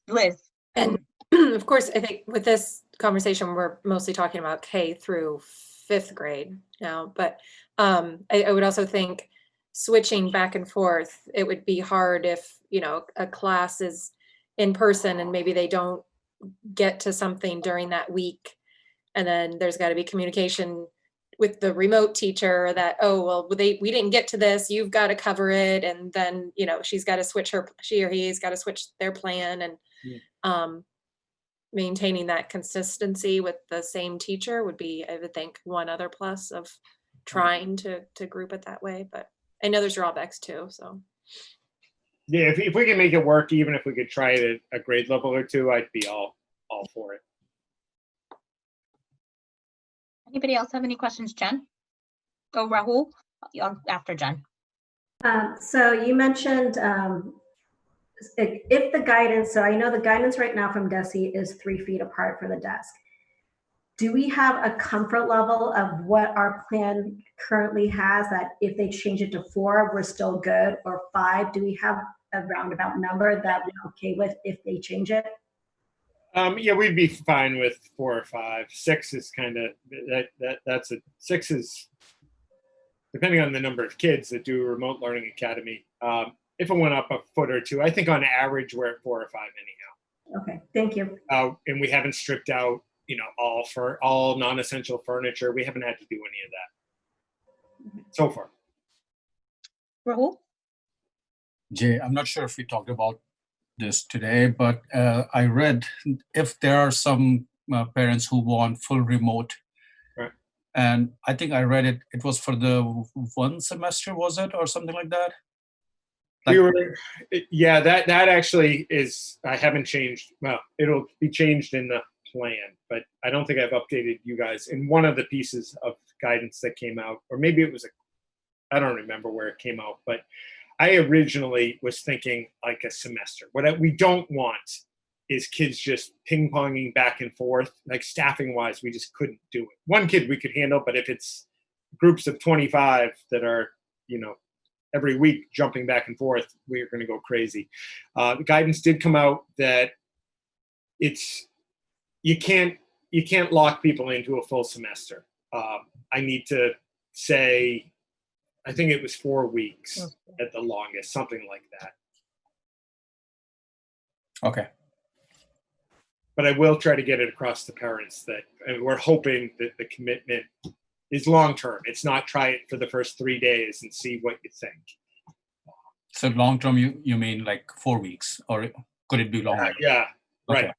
Liz. And of course, I think with this conversation, we're mostly talking about K through 5th grade now, but I would also think switching back and forth, it would be hard if, you know, a class is in person and maybe they don't get to something during that week. And then there's got to be communication with the remote teacher that, oh, well, we didn't get to this, you've got to cover it. And then, you know, she or he's got to switch their plan, and maintaining that consistency with the same teacher would be, I would think, one other plus of trying to group it that way. But I know there's drawbacks too, so. Yeah, if we can make it work, even if we could try it at a grade level or two, I'd be all for it. Anybody else have any questions, Jen? Go, Rahul, after Jen. So you mentioned if the guidance, so I know the guidance right now from DESE is 3 feet apart for the desk. Do we have a comfort level of what our plan currently has, that if they change it to 4, we're still good, or 5? Do we have a roundabout number that we're okay with if they change it? Yeah, we'd be fine with 4 or 5. 6 is kind of that's a 6 is depending on the number of kids that do Remote Learning Academy. If it went up a foot or 2, I think on average we're at 4 or 5 anyhow. Okay, thank you. And we haven't stripped out, you know, all non-essential furniture. We haven't had to do any of that so far. Rahul? Jay, I'm not sure if we talked about this today, but I read if there are some parents who want full remote, right? And I think I read it was for the 1 semester, was it, or something like that? Yeah, that actually is, I haven't changed. Well, it'll be changed in the plan, but I don't think I've updated you guys. In one of the pieces of guidance that came out, or maybe it was I don't remember where it came out, but I originally was thinking like a semester. What we don't want is kids just ping-ponging back and forth. Like staffing-wise, we just couldn't do it. 1 kid we could handle, but if it's groups of 25 that are, you know, every week jumping back and forth, we're going to go crazy. The guidance did come out that you can't lock people into a full semester. I need to say, I think it was 4 weeks at the longest, something like that. Okay. But I will try to get it across to parents that, and we're hoping that the commitment is long-term. It's not try it for the first 3 days and see what you think. So long-term, you mean like 4 weeks, or could it be longer? Yeah, right. Okay.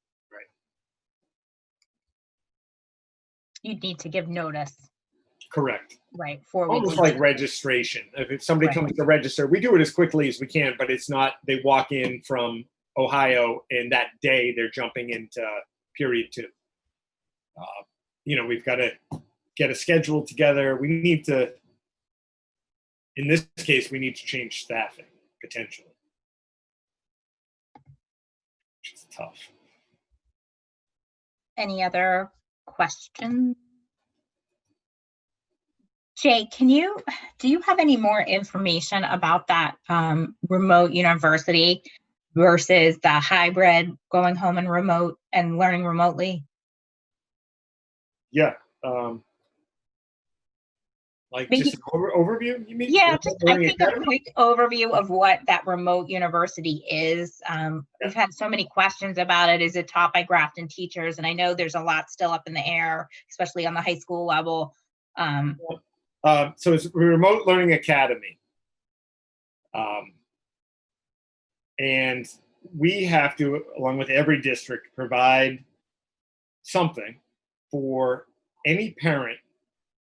You'd need to give notice, Correct. right? 4 weeks. Almost like registration. If somebody comes to register, we do it as quickly as we can, but it's not, they walk in from Ohio and that day they're jumping into period 2. You know, we've got to get a schedule together. We need to, in this case, we need to change staffing potentially, which is tough. Any other questions? Jay, do you have any more information about that remote university versus the hybrid going home and remote and learning remotely? Yeah. Like Maybe, just an overview, you mean? yeah, just I Learning think a Academy? quick overview of what that remote university is. We've had so many questions about it. Is it taught by Grafton teachers? And I know there's a lot still up in the air, especially on the high school level. So it's Remote Learning Academy. And we have to, along with every district, provide something for any parent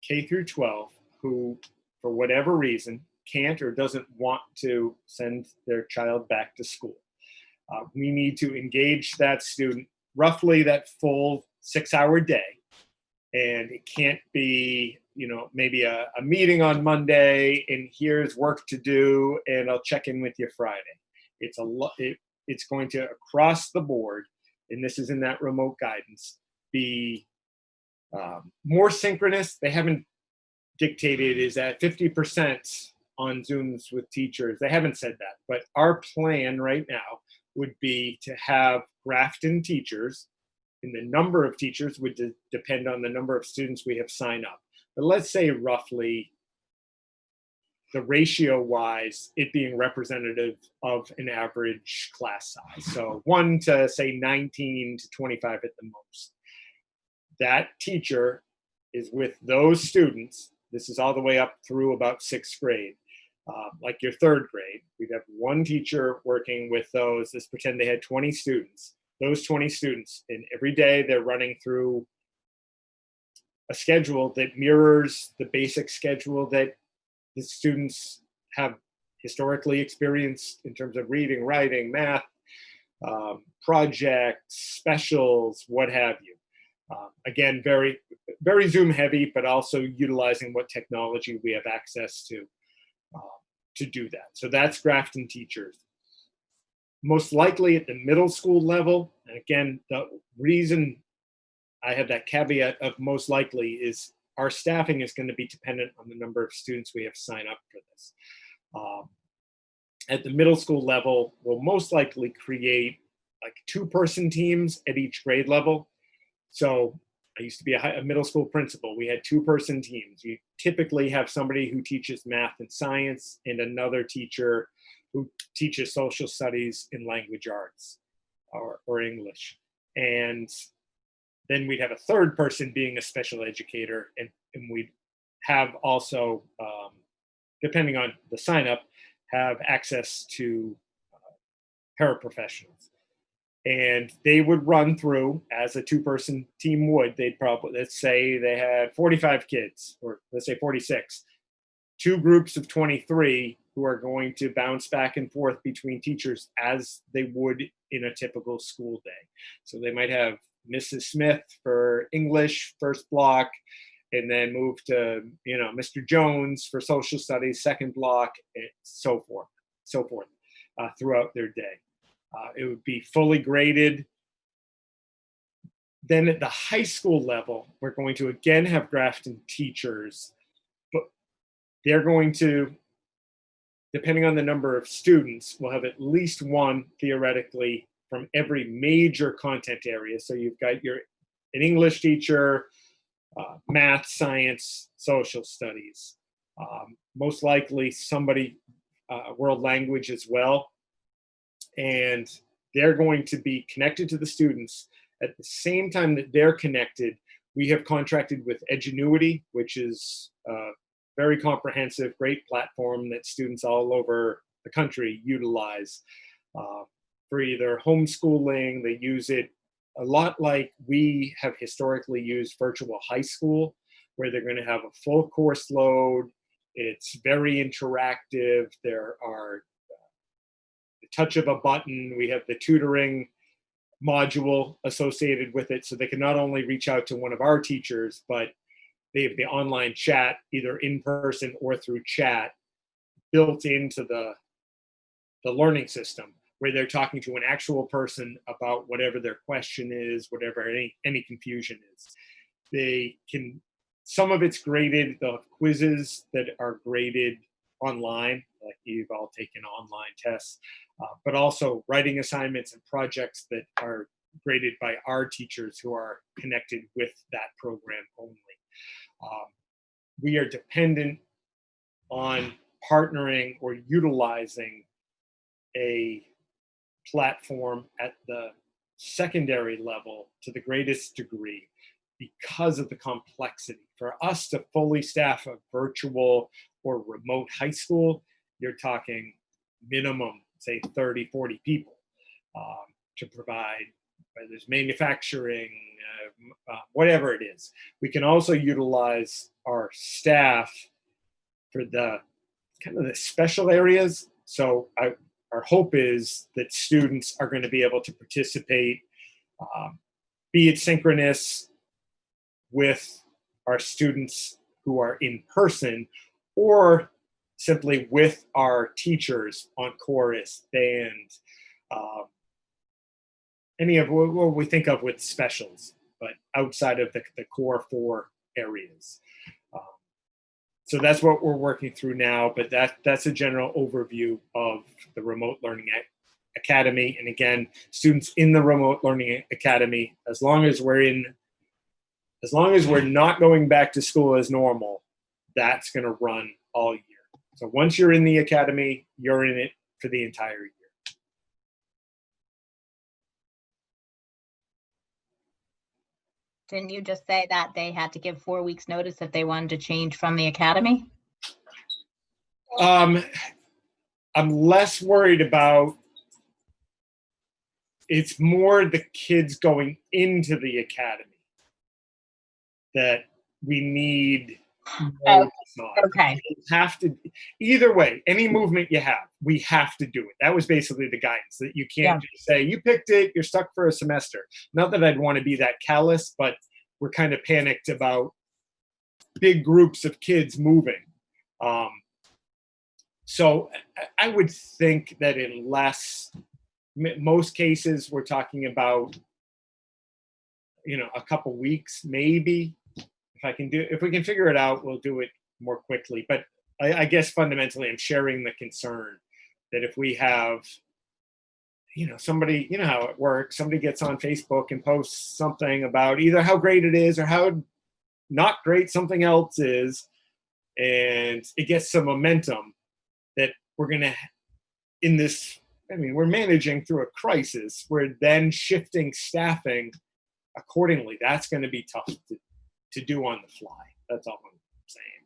K through 12 who, for whatever reason, can't or doesn't want to send their child back to school. We need to engage that student roughly that full 6-hour day. And it can't be, maybe a meeting on Monday and here's work to do and I'll check in with you Friday. It's it's going to, across the board, and this is in that remote guidance, be more synchronous. They haven't dictated is at 50% on Zooms with teachers. They haven't said that, but our plan right now would be to have Grafton teachers, and the number of teachers would depend on the number of students we have sign up. But let's say roughly the ratio wise, it being representative of an average class size. So 1 to say 19 to 25 at the most. That teacher is with those students. This is all the way up through about 6th grade. Like your 3rd grade, we'd have one teacher working with those. Let's pretend they had 20 students. Those 20 students, and every day they're running through a schedule that mirrors the basic schedule that the students have historically experienced in terms of reading, writing, math, projects, specials, what have you. Again, very, very Zoom heavy, but also utilizing what technology we have access to do that. So that's Grafton teachers. Most likely at the middle school level, and again, the reason I have that caveat of most likely is our staffing is going to be dependent on the number of students we have sign up for this. At the middle school level, we'll most likely create like 2-person teams at each grade level. So I used to be a middle school principal. We had 2-person teams. You typically have somebody who teaches math and science and another teacher who teaches social studies and language arts or English. And then we'd have a 3rd person being a special educator, and we'd have also, depending on the sign up, have access to paraprofessionals. And they would run through, as a 2-person team would, they'd probably, let's say they had 45 kids, or let's say 46, 2 groups of 23 who are going to bounce back and forth between teachers as they would in a typical school day. So they might have Mrs. Smith for English first block, and then move to, Mr. Jones for social studies second block, and so forth, throughout their day. It would be fully graded. Then at the high school level, we're going to again have Grafton teachers, but they're going to, depending on the number of students, we'll have at least one theoretically from every major content area. So you've got an English teacher, math, science, social studies, most likely somebody world language as well. And they're going to be connected to the students. At the same time that they're connected, we have contracted with Edgenuity, which is a very comprehensive, great platform that students all over the country utilize for either homeschooling. They use it a lot like we have historically used virtual high school, where they're going to have a full course load. It's very interactive. There are the touch of a button. We have the tutoring module associated with it, so they can not only reach out to one of our teachers, but they have the online chat, either in person or through chat, built into the learning system, where they're talking to an actual person about whatever their question is, whatever any confusion is. They can, some of it's graded, the quizzes that are graded online, like you've all taken online tests, but also writing assignments and projects that are graded by our teachers who are connected with that program only. We are dependent on partnering or utilizing a platform at the secondary level to the greatest degree because of the complexity. For us to fully staff a virtual or remote high school, you're talking minimum, say 30, 40 people to provide whether it's manufacturing, whatever it is. We can also utilize our staff for the kind of the special areas. So our hope is that students are going to be able to participate, be it synchronous with our students who are in person, or simply with our teachers on chorus, band, any of what we think of with specials, but outside of the core 4 areas. So that's what we're working through now, but that's a general overview of the Remote Learning Academy. And again, students in the Remote Learning Academy, as long as we're not going back to school as normal, that's going to run all year. So once you're in the academy, you're in it for the entire year. Didn't you just say that they had to give 4 weeks notice if they wanted to change from the academy? I'm less worried about, it's more the kids going into the academy that we need notice on. Okay. You have to, either way, any movement you have, we have to do it. That was basically the guidance, that you can't just say, you picked it, you're stuck for a semester. Not that I'd want to be that callous, but we're kind of panicked about big groups of kids moving. So I would think that unless, most cases we're talking about, a couple weeks, maybe. If we can figure it out, we'll do it more quickly. But I guess fundamentally I'm sharing the concern that if we have, somebody, how it works, somebody gets on Facebook and posts something about either how great it is or how not great something else is, and it gets some momentum, that we're going to, we're managing through a crisis. We're then shifting staffing accordingly. That's going to be tough to do on the fly. That's all I'm saying.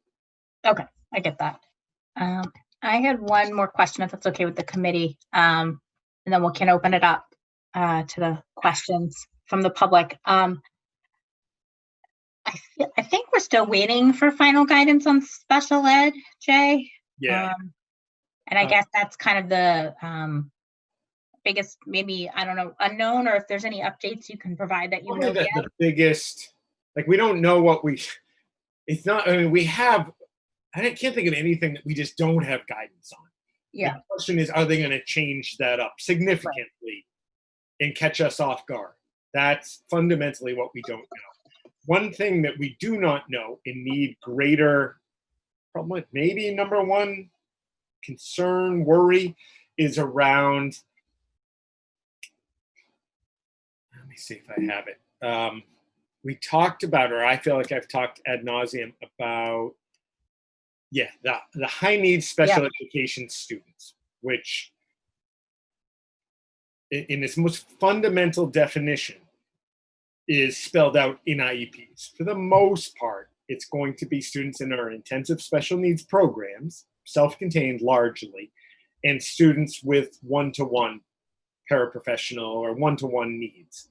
Okay, I get that. I had one more question, if that's okay with the committee, and then we can open it up to the questions from the public. I think we're still waiting for final guidance on special ed, Jay. Yeah. And I guess that's kind of the biggest, maybe, I don't know, unknown, or if there's any updates you can provide that Probably the biggest, we don't know it's not, we have, I can't think of anything that we just don't have guidance on. Yeah. The question is, are they going to change that up significantly and catch us off guard? That's fundamentally what we don't know. One thing that we do not know and need greater, probably maybe number one concern, worry, is around, let me see if I have it. We talked about, or I feel like I've talked ad nauseum about, the high needs special education students, which in its most fundamental definition is spelled out in IEPs. For the most part, it's going to be students in our intensive special needs programs, self-contained largely, and students with one-to-one paraprofessional or one-to-one needs.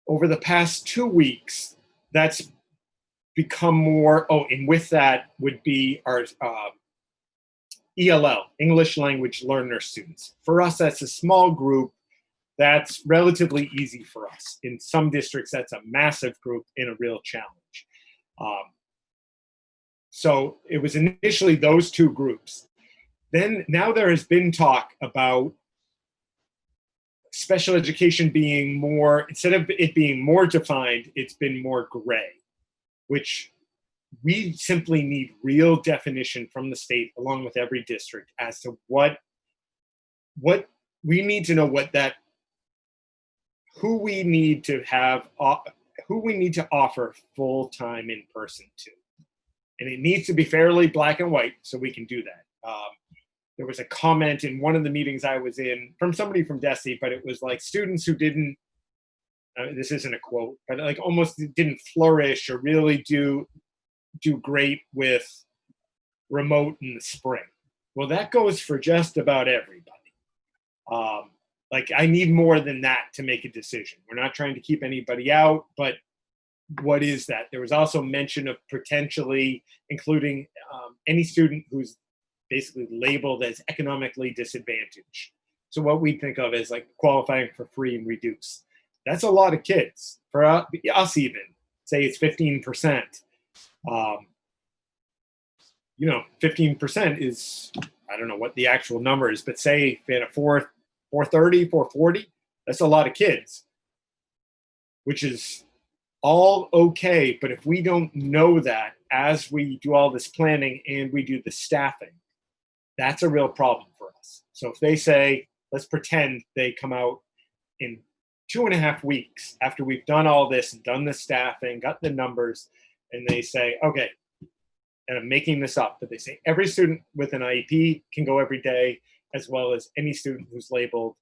Over the past 2 weeks, that's become more, and with that would be our ELL, English Language Learner students. For us, that's a small group. That's relatively easy for us. In some districts, that's a massive group and a real challenge. So it was initially those two groups. Then now there has been talk about special education being more, instead of it being more defined, it's been more gray, which we simply need real definition from the state along with every district as to what we need to know, who we need to have, who we need to offer full-time in person to. And it needs to be fairly black and white so we can do that. There was a comment in one of the meetings I was in from somebody from DESE, but it was like students who didn't, this isn't a quote, but almost didn't flourish or really do great with remote in the spring. Well, that goes for just about everybody. Like, I need more than that to make a decision. We're not trying to keep anybody out, but what is that? There was also mention of potentially including any student who's basically labeled as economically disadvantaged. So what we think of as like qualifying for free and reduced. That's a lot of kids. For us even, say it's 15%. 15% is, I don't know what the actual number is, but say in a 430, 440, that's a lot of kids, which is all okay. But if we don't know that as we do all this planning and we do the staffing, that's a real problem for us. So if they say, let's pretend they come out in 2.5 weeks after we've done all this and done the staffing, got the numbers, and they say, okay, and I'm making this up, but they say every student with an IEP can go every day, as well as any student who's labeled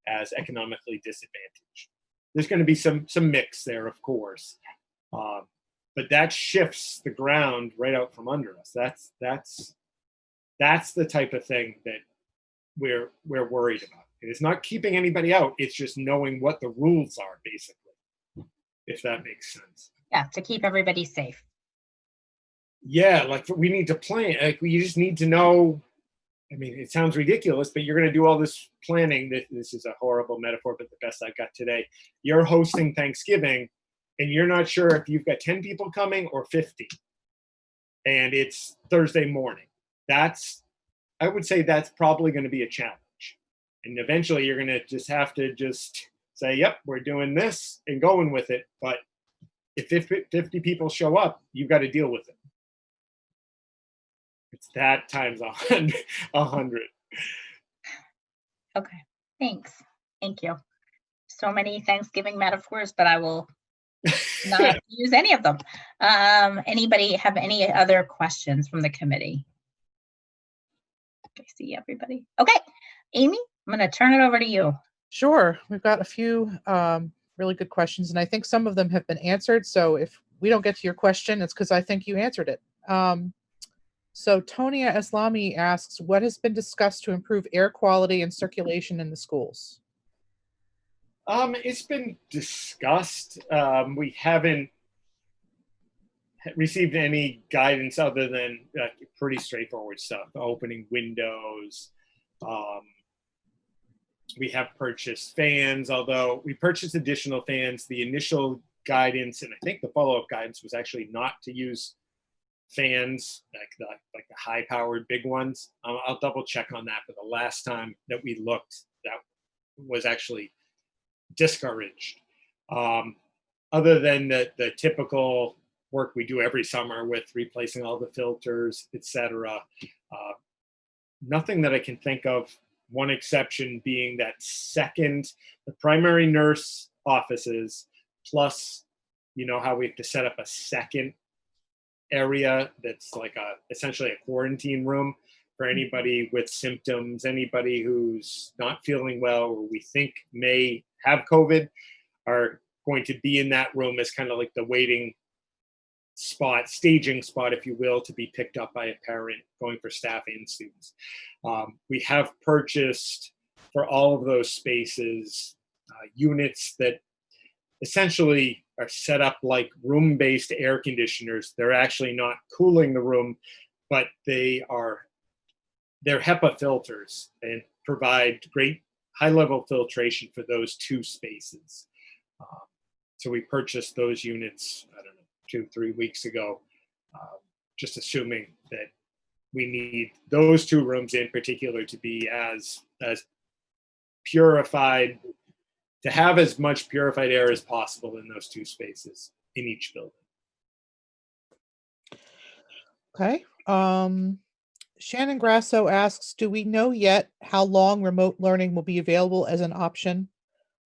as economically disadvantaged. There's going to be some mix there, of course, but that shifts the ground right out from under us. That's the type of thing that we're worried about. It's not keeping anybody out. It's just knowing what the rules are, basically, if that makes sense. Yeah, to keep everybody safe. Yeah, like we need to plan. Like you just need to know. I mean, it sounds ridiculous, but you're going to do all this planning. This is a horrible metaphor, but the best I've got today. You're hosting Thanksgiving, and you're not sure if you've got 10 people coming or 50, and it's Thursday morning. I would say that's probably going to be a challenge. And eventually you're going to just have to just say, yep, we're doing this and going with it. But if 50 people show up, you've got to deal with it. It's that times 100. Okay, thanks. Thank you. So many Thanksgiving metaphors, but I will not use any of them. Anybody have any other questions from the committee? I see everybody. Okay, Amy, I'm going to turn it over to you. Sure. We've got a few really good questions, and I think some of them have been answered. So if we don't get to your question, it's because I think you answered it. So Tonia Eslami asks, what has been discussed to improve air quality and circulation in the schools? It's been discussed. We haven't received any guidance other than pretty straightforward stuff, opening windows. We have purchased fans, although we purchased additional fans. The initial guidance, and I think the follow-up guidance, was actually not to use fans like the high-powered big ones. I'll double check on that, but the last time that we looked, that was actually discouraged. Other than the typical work we do every summer with replacing all the filters, etc. Nothing that I can think of. One exception being that the primary nurse offices, plus, you know how we have to set up a second area that's like essentially a quarantine room for anybody with symptoms, anybody who's not feeling well or we think may have COVID, are going to be in that room as kind of like the waiting spot, staging spot, if you will, to be picked up by a parent going for staff and students. We have purchased for all of those spaces units that essentially are set up like room-based air conditioners. They're actually not cooling the room, but they're HEPA filters and provide great high-level filtration for those two spaces. So we purchased those units, I don't know, 2-3 weeks ago, just assuming that we need those two rooms in particular to be as purified, to have as much purified air as possible in those two spaces in each building. Okay. Shannon Grasso asks, do we know yet how long remote learning will be available as an option?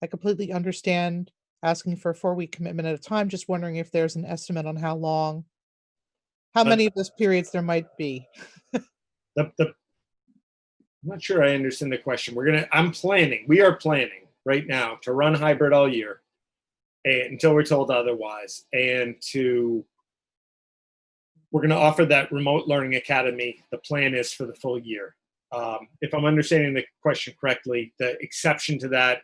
I completely understand asking for a 4-week commitment at a time. Just wondering if there's an estimate on how many of those periods there might be. I'm not sure I understand the question. We are planning right now to run hybrid all year until we're told otherwise. And we're going to offer that remote learning academy. The plan is for the full year. if I'm understanding the question correctly, the exception to that,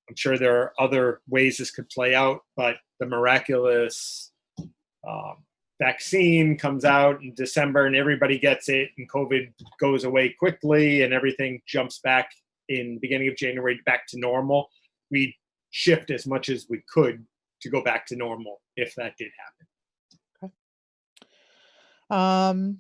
I'm sure there are other ways this could play out, but the miraculous vaccine comes out in December and everybody gets it and COVID goes away quickly and everything jumps back in beginning of January back to normal, we'd shift as much as we could to go back to normal if that did happen.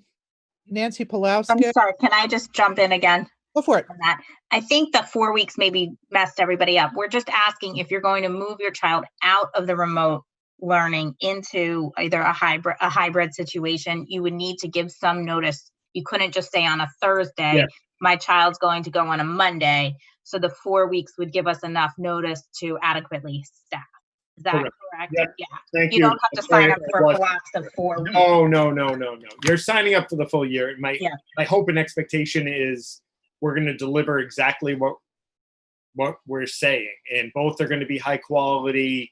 Nancy I'm Palowska, sorry, can I just jump in again go for it. on that? I think the 4 weeks maybe messed everybody up. We're just asking if you're going to move your child out of the remote learning into either a hybrid situation, you would need to give some notice. You couldn't just say on a Thursday, Yeah. my child's going to go on a Monday. So the 4 weeks would give us enough notice to adequately staff. Is that Correct. correct? Yeah. Yeah. Thank You you. don't have to Sorry, sign up I for was- blocks of 4 weeks. No. You're signing up for the full year. Yeah. My hope and expectation is we're going to deliver exactly what we're saying, and both are going to be high quality.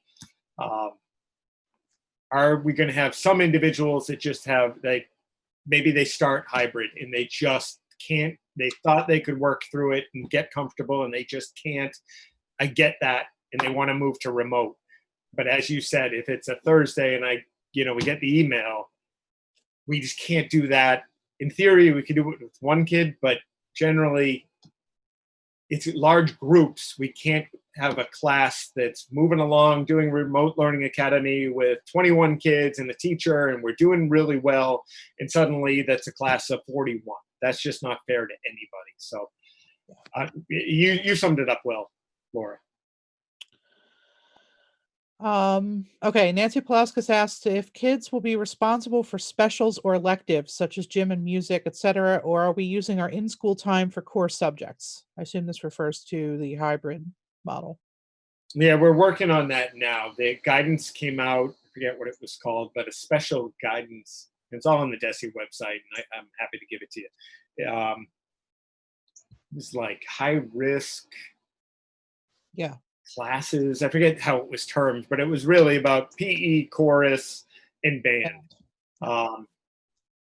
Are we going to have some individuals that just have maybe they start hybrid and they just can't? They thought they could work through it and get comfortable, and they just can't. I get that, and they want to move to remote. But as you said, if it's a Thursday and we get the email, we just can't do that. In theory, we could do it with one kid, but generally it's large groups. We can't have a class that's moving along, doing remote learning academy with 21 kids and a teacher, and we're doing really well. And suddenly that's a class of 41. That's just not fair to anybody. So you summed it up well, Laura. Okay, Nancy Palauskas asked if kids will be responsible for specials or electives such as gym and music, etc., or are we using our in-school time for core subjects? I assume this refers to the hybrid model. Yeah, we're working on that now. The guidance came out, I forget what it was called, but a special guidance. It's all on the DESE website, and I'm happy to give it to you. It's like high risk Yeah. classes. I forget how it was termed, but it was really about PE, chorus, and band.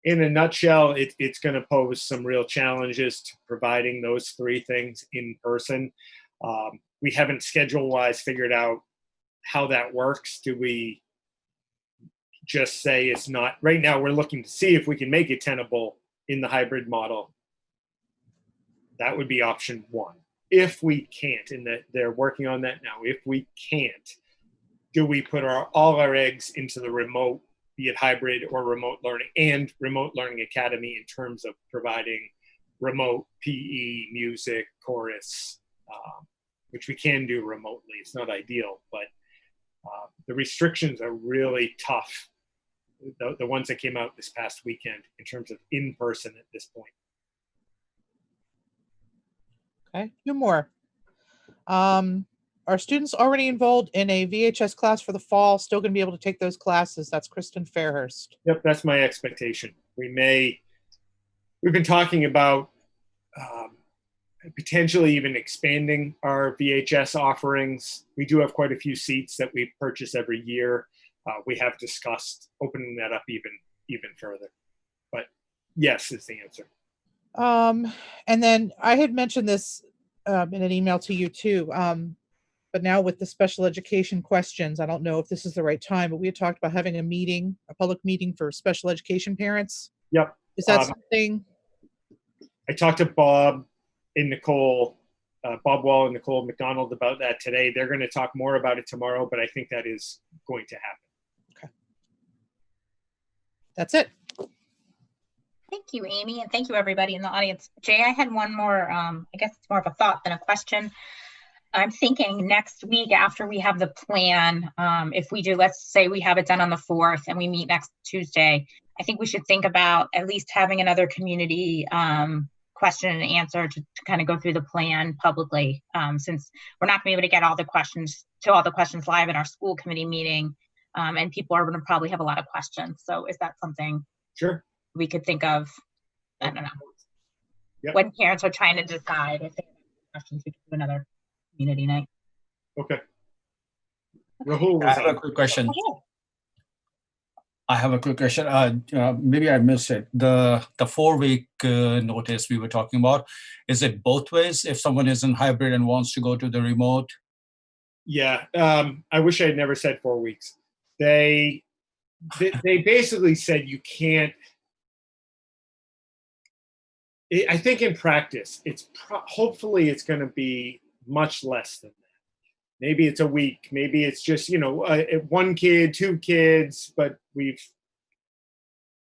In a nutshell, it's going to pose some real challenges to providing those three things in person. We haven't schedule-wise figured out how that works. Do we just say it's not? Right now, we're looking to see if we can make it tenable in the hybrid model. That would be option one. If we can't, and that they're working on that now, if we can't, do we put all our eggs into the remote, be it hybrid or remote learning, and remote learning academy in terms of providing remote PE, music, chorus, which we can do remotely. It's not ideal, but the restrictions are really tough. The ones that came out this past weekend in terms of in-person at this point. Okay, two more. Are students already enrolled in a VHS class for the fall still going to be able to take those classes? That's Kristen Fairhurst. Yep, that's my expectation. We've been talking about potentially even expanding our VHS offerings. We do have quite a few seats that we purchase every year. We have discussed opening that up even further. But yes is the answer. And then I had mentioned this in an email to you too. But now with the special education questions, I don't know if this is the right time, but we had talked about having a public meeting for special education parents. Yep. Is that something? I talked to Bob and Nicole, Bob Wall and Nicole McDonald about that today. They're going to talk more about it tomorrow, but I think that is going to happen. Okay. That's it. Thank you, Amy, and thank you, everybody in the audience. Jay, I had one more, I guess it's more of a thought than a question. I'm thinking next week after we have the plan, if we do, let's say we have it done on the 4th and we meet next Tuesday, I think we should think about at least having another community question and answer to kind of go through the plan publicly, since we're not going to be able to get all the questions live in our school committee meeting, and people are going to probably have a lot of questions. So is that something Sure. we could think of? I don't know. Yep. When parents are trying to decide if they have questions, we could do another community night. Okay. Rahul, I have a quick question. I have a quick question. Maybe I missed it. The 4-week notice we were talking about, is it both ways? If someone is in hybrid and wants to go to the remote? Yeah, I wish I had never said 4 weeks. They basically said you can't. I think in practice, hopefully it's going to be much less than that. Maybe it's a week. Maybe it's just 1 kid, 2 kids, but we've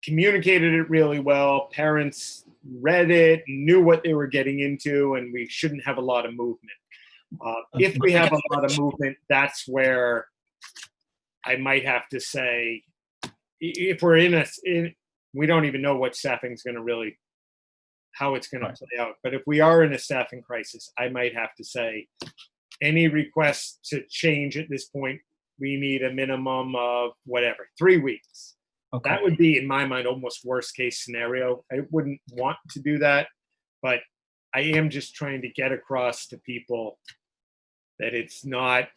communicated it really well. Parents read it, knew what they were getting into, and we shouldn't have a lot of movement. If we have a lot of movement, that's where I might have to say, if we're we don't even know what staffing's going to really, how it's going to play out. But if we are in a staffing crisis, I might have to say, any requests to change at this point, we need a minimum of 3 weeks. Okay. That would be, in my mind, almost worst case scenario. I wouldn't want to do that, but I am just trying to get across to people that it's not,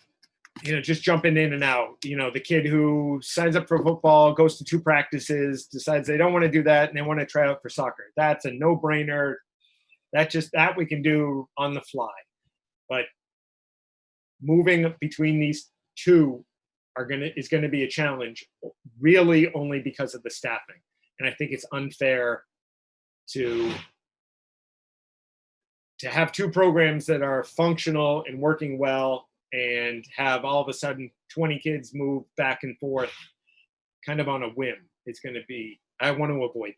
just jumping in and out. The kid who signs up for football, goes to 2 practices, decides they don't want to do that and they want to try out for soccer. That's a no-brainer. That we can do on the fly. But moving between these 2 is going to be a challenge, really only because of the staffing. And I think it's unfair to have 2 programs that are functional and working well and have all of a sudden 20 kids move back and forth kind of on a whim. It's going to be, I want to avoid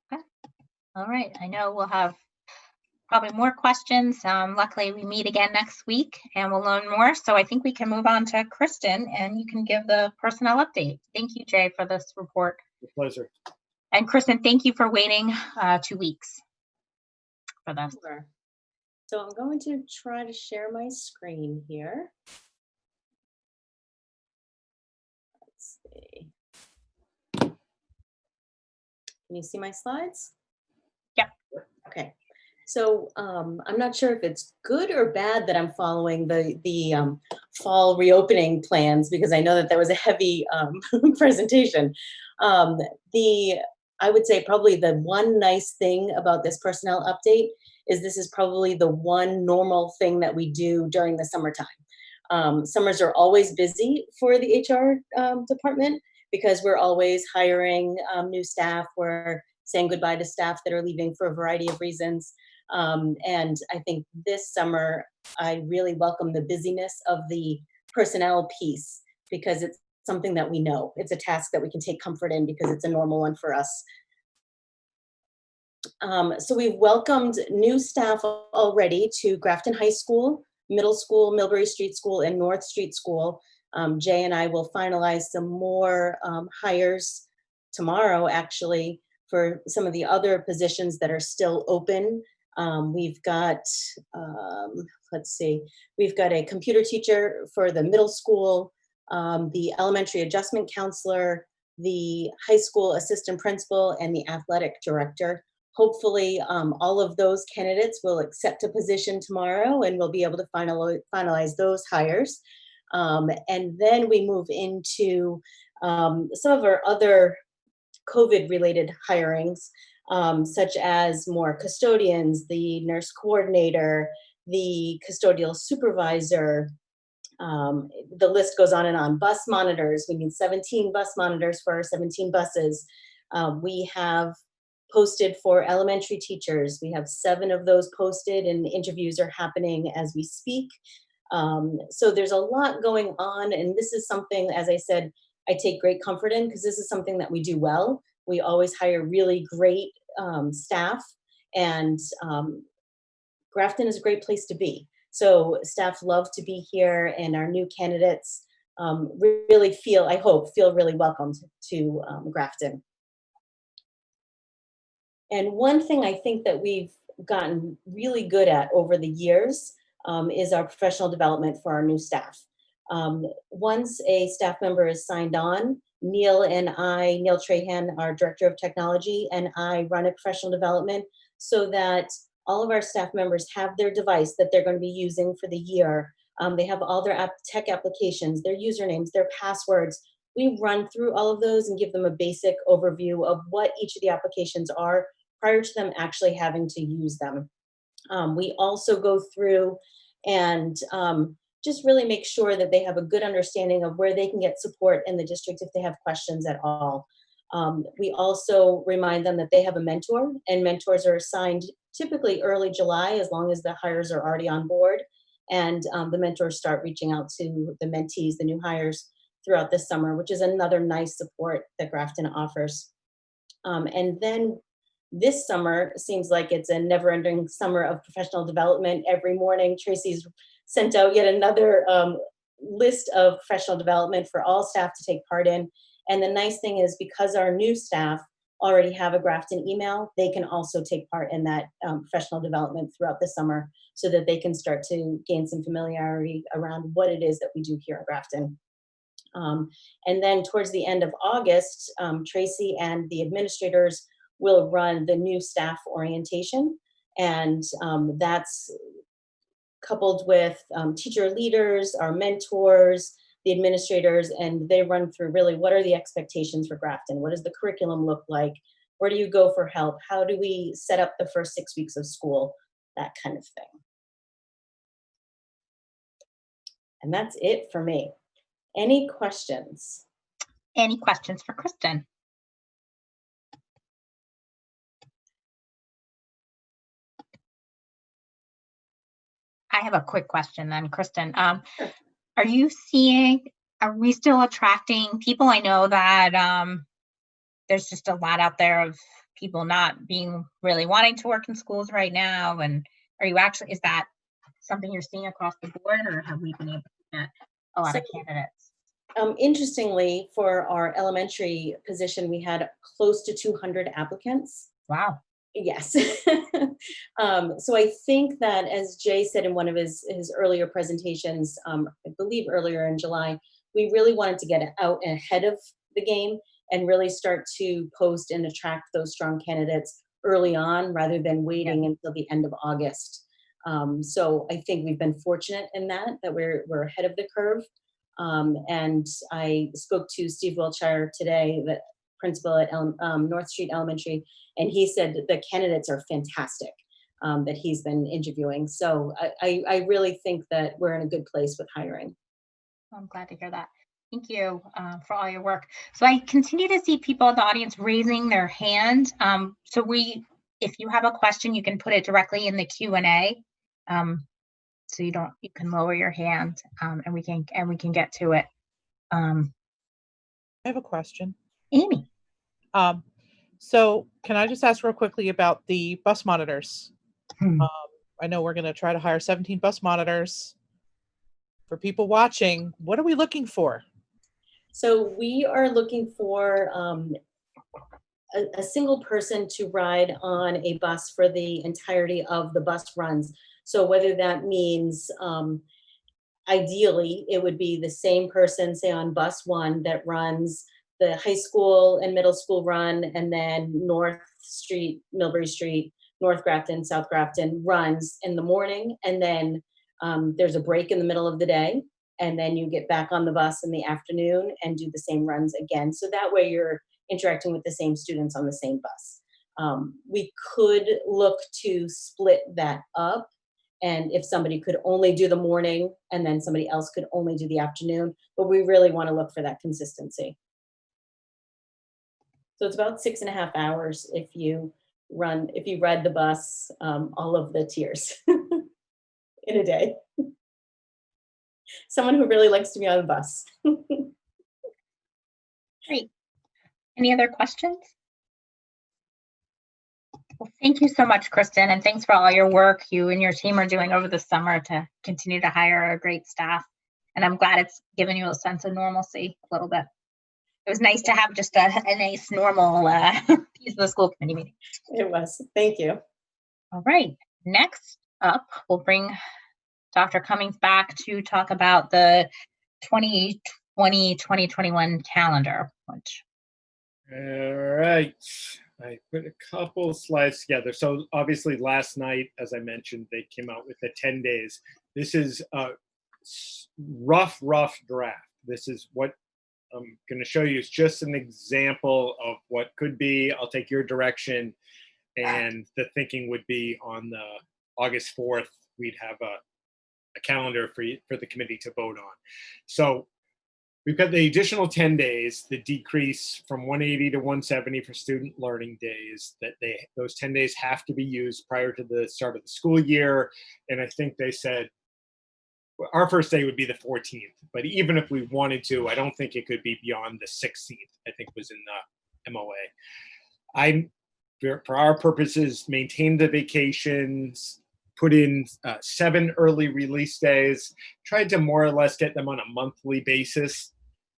that. All right, I know we'll have probably more questions. Luckily, we meet again next week and we'll learn more. So I think we can move on to Kristen and you can give the personnel update. Thank you, Jay, for this report. A pleasure. And Kristen, thank you for waiting 2 weeks for this. Sure. So I'm going to try to share my screen here. Let's see. Can you see my slides? Yep. Okay. So I'm not sure if it's good or bad that I'm following the fall reopening plans, because I know that there was a heavy presentation. I would say probably the one nice thing about this personnel update is this is probably the one normal thing that we do during the summertime. Summers are always busy for the HR department because we're always hiring new staff. We're saying goodbye to staff that are leaving for a variety of reasons. And I think this summer, I really welcome the busyness of the personnel piece because it's something that we know. It's a task that we can take comfort in because it's a normal one for us. So we've welcomed new staff already to Grafton High School, Middle School, Millbury Street School, and North Street School. Jay and I will finalize some more hires tomorrow, actually, for some of the other positions that are still open. We've got, let's see, we've got a computer teacher for the middle school, the elementary adjustment counselor, the high school assistant principal, and the athletic director. Hopefully, all of those candidates will accept a position tomorrow and we'll be able to finalize those hires. And then we move into some of our other COVID-related hirings, such as more custodians, the nurse coordinator, the custodial supervisor. The list goes on and on. Bus monitors, we need 17 bus monitors for our 17 buses. We have posted for elementary teachers. We have 7 of those posted and interviews are happening as we speak. So there's a lot going on, and this is something, as I said, I take great comfort in because this is something that we do well. We always hire really great staff, and Grafton is a great place to be. So staff love to be here, and our new candidates really feel, I hope, feel really welcomed to Grafton. And one thing I think that we've gotten really good at over the years is our professional development for our new staff. Once a staff member is signed on, Neil Trahan, our Director of Technology, and I run a professional development so that all of our staff members have their device that they're going to be using for the year They have all their tech applications, their usernames, their passwords. We run through all of those and give them a basic overview of what each of the applications are prior to them actually having to use them. We also go through and just really make sure that they have a good understanding of where they can get support in the district if they have questions at all. We also remind them that they have a mentor, and mentors are assigned typically early July, as long as the hires are already on board. And the mentors start reaching out to the mentees, the new hires, throughout the summer, which is another nice support that Grafton offers. And then this summer seems like it's a never-ending summer of professional development. Every morning, Tracy's sent out yet another list of professional development for all staff to take part in. And the nice thing is, because our new staff already have a Grafton email, they can also take part in that professional development throughout the summer, so that they can start to gain some familiarity around what it is that we do here at Grafton. And then towards the end of August, Tracy and the administrators will run the new staff orientation. And that's coupled with teacher leaders, our mentors, the administrators, and they run through really what are the expectations for Grafton? What does the curriculum look like? Where do you go for help? How do we set up the first 6 weeks of school? That kind of thing. And that's it for me. Any questions? Any questions for Kristen? I have a quick question then, Kristen. Are you seeing, are we still attracting people? I know that there's just a lot out there of people not being really wanting to work in schools right now. And are you actually, is that something you're seeing across the board, or have we been able to get a lot of candidates? Interestingly, for our elementary position, we had close to 200 applicants. Wow. Yes. So I think that, as Jay said in one of his earlier presentations, I believe earlier in July, we really wanted to get out ahead of the game and really start to post and attract those strong candidates early on, rather than waiting until the end of August. So I think we've been fortunate in that we're ahead of the curve. And I spoke to Steve Wiltshire today, the principal at North Street Elementary, and he said that the candidates are fantastic that he's been interviewing. So I really think that we're in a good place with hiring. I'm glad to hear that. Thank you for all your work. So I continue to see people in the audience raising their hand. So if you have a question, you can put it directly in the Q&A. So you can lower your hand and we can get to it. I have a question. Amy. So can I just ask real quickly about the bus monitors? I know we're going to try to hire 17 bus monitors. For people watching, what are we looking for? So we are looking for a single person to ride on a bus for the entirety of the bus runs. So whether that means, ideally, it would be the same person, say on bus 1, that runs the high school and middle school run, and then North Street, Millbury Street, North Grafton, South Grafton runs in the morning, and then there's a break in the middle of the day, and then you get back on the bus in the afternoon and do the same runs again. So that way you're interacting with the same students on the same bus. We could look to split that up, and if somebody could only do the morning and then somebody else could only do the afternoon, but we really want to look for that consistency. So it's about 6.5 hours if you ride the bus, all of the tiers in a day. Someone who really likes to be on the bus. Great. Any other questions? Well, thank you so much, Kristen, and thanks for all your work you and your team are doing over the summer to continue to hire a great staff. And I'm glad it's given you a sense of normalcy a little bit. It was nice to have just a nice, normal piece of the school committee meeting. It was. Thank you. All right. Next up, we'll bring Dr. Cummings back to talk about the 2020-2021 calendar. All right. I put a couple slides together. So obviously last night, as I mentioned, they came out with the 10 days. This is rough draft. This is what I'm going to show you. Is just an example of what could be. I'll take your direction, and the thinking would be on the August 4th, we'd have a calendar for the committee to vote on. So we've got the additional 10 days, the decrease from 180 to 170 for student learning days, that those 10 days have to be used prior to the start of the school year. And I think they said our first day would be the 14th, but even if we wanted to, I don't think it could be beyond the 16th, I think was in the MOA. For our purposes, maintain the vacations, put in 7 early release days, tried to more or less get them on a monthly basis.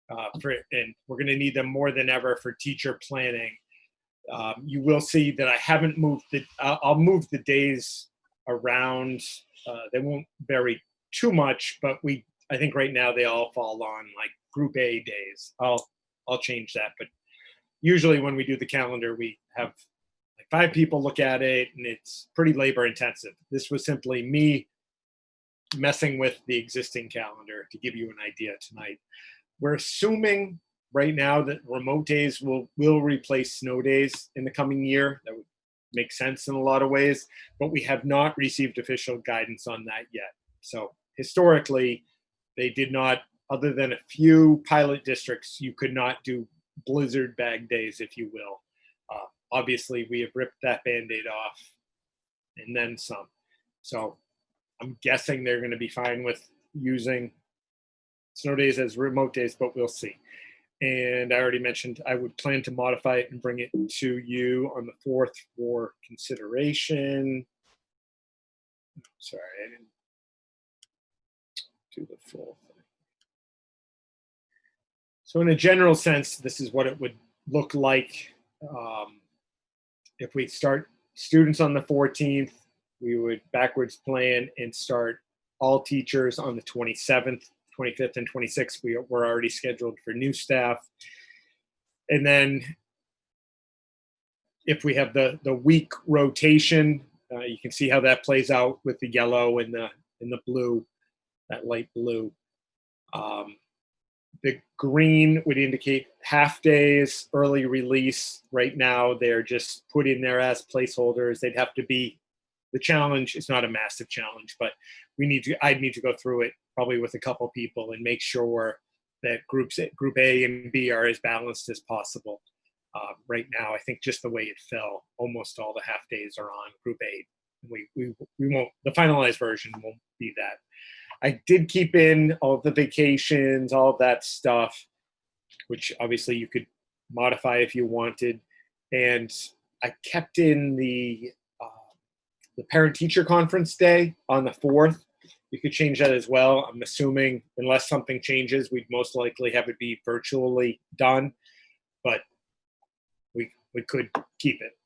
And we're going to need them more than ever for teacher planning. You will see that I haven't moved I'll move the days around. They won't vary too much, but I think right now they all fall on like Group A days. I'll change that, but usually when we do the calendar, we have like 5 people look at it, and it's pretty labor intensive. This was simply me messing with the existing calendar to give you an idea tonight. We're assuming right now that remote days will replace snow days in the coming year. That would make sense in a lot of ways, but we have not received official guidance on that yet. So historically, they did not, other than a few pilot districts, you could not do blizzard bag days, if you will. Obviously, we have ripped that Band-Aid off and then some. So I'm guessing they're going to be fine with using snow days as remote days, but we'll see. And I already mentioned I would plan to modify it and bring it to you on the 4th for consideration. Sorry, I didn't do the full thing. So in a general sense, this is what it would look like. If we start students on the 14th, we would backwards plan and start all teachers on the 27th, 25th, and 26th. We're already scheduled for new staff. And then if we have the week rotation, you can see how that plays out with the yellow and the blue, that light blue. The green would indicate half days, early release. Right now, they're just put in there as placeholders. They'd have to be, the challenge is not a massive challenge, but I'd need to go through it probably with a couple people and make sure that Group A and B are as balanced as possible. Right now, I think just the way it fell, almost all the half days are on Group A. We won't, the finalized version won't be that. I did keep in all of the vacations, all of that stuff, which obviously you could modify if you wanted. And I kept in the parent-teacher conference day on the 4th. You could change that as well. I'm assuming unless something changes, we'd most likely have it be virtually done, but we could keep it.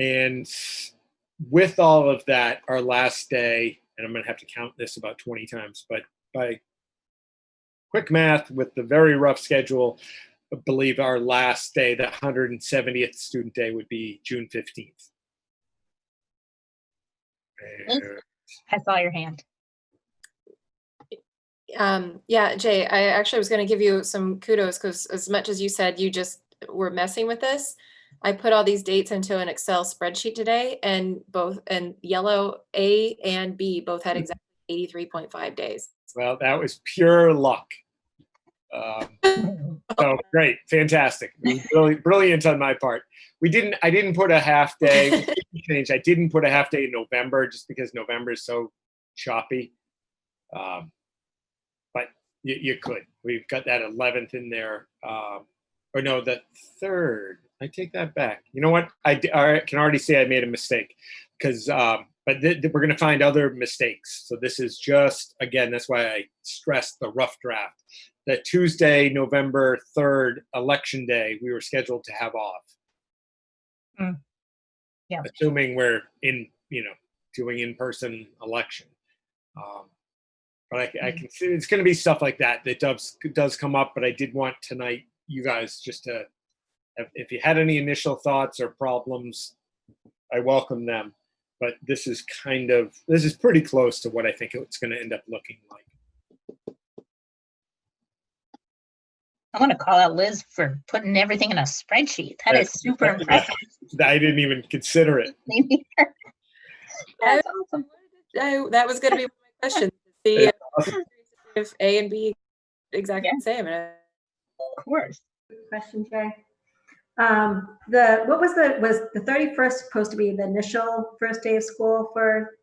And with all of that, our last day, and I'm going to have to count this about 20 times, but by quick math with the very rough schedule, I believe our last day, the 170th student day, would be June 15th. I saw your hand. Yeah, Jay, I actually was going to give you some kudos because as much as you said you just were messing with this, I put all these dates into an Excel spreadsheet today, and yellow A and B both had exactly 83.5 days. Well, that was pure luck. So great, fantastic, really brilliant on my part. I didn't put a half day. I didn't put a half day in November just because November is so choppy. But you could. We've got that 11th in there. Or no, the 3rd. I take that back. You know what? I can already say I made a mistake because, but we're going to find other mistakes. So this is just, again, that's why I stressed the rough draft. That Tuesday, November 3rd, election day, we were scheduled to have off. Yeah. Assuming we're doing in-person election. But I can see it's going to be stuff like that does come up. But I did want tonight you guys just to, if you had any initial thoughts or problems, I welcome them. But this is pretty close to what I think it's going to end up looking like. I want to call out Liz for putting everything in a spreadsheet. That is super impressive. I didn't even consider it. Me neither. That's awesome. That was going to be my question. See if A and B exactly the same. Of course. Good question, Jay. Was the 31st supposed to be the initial first day of school for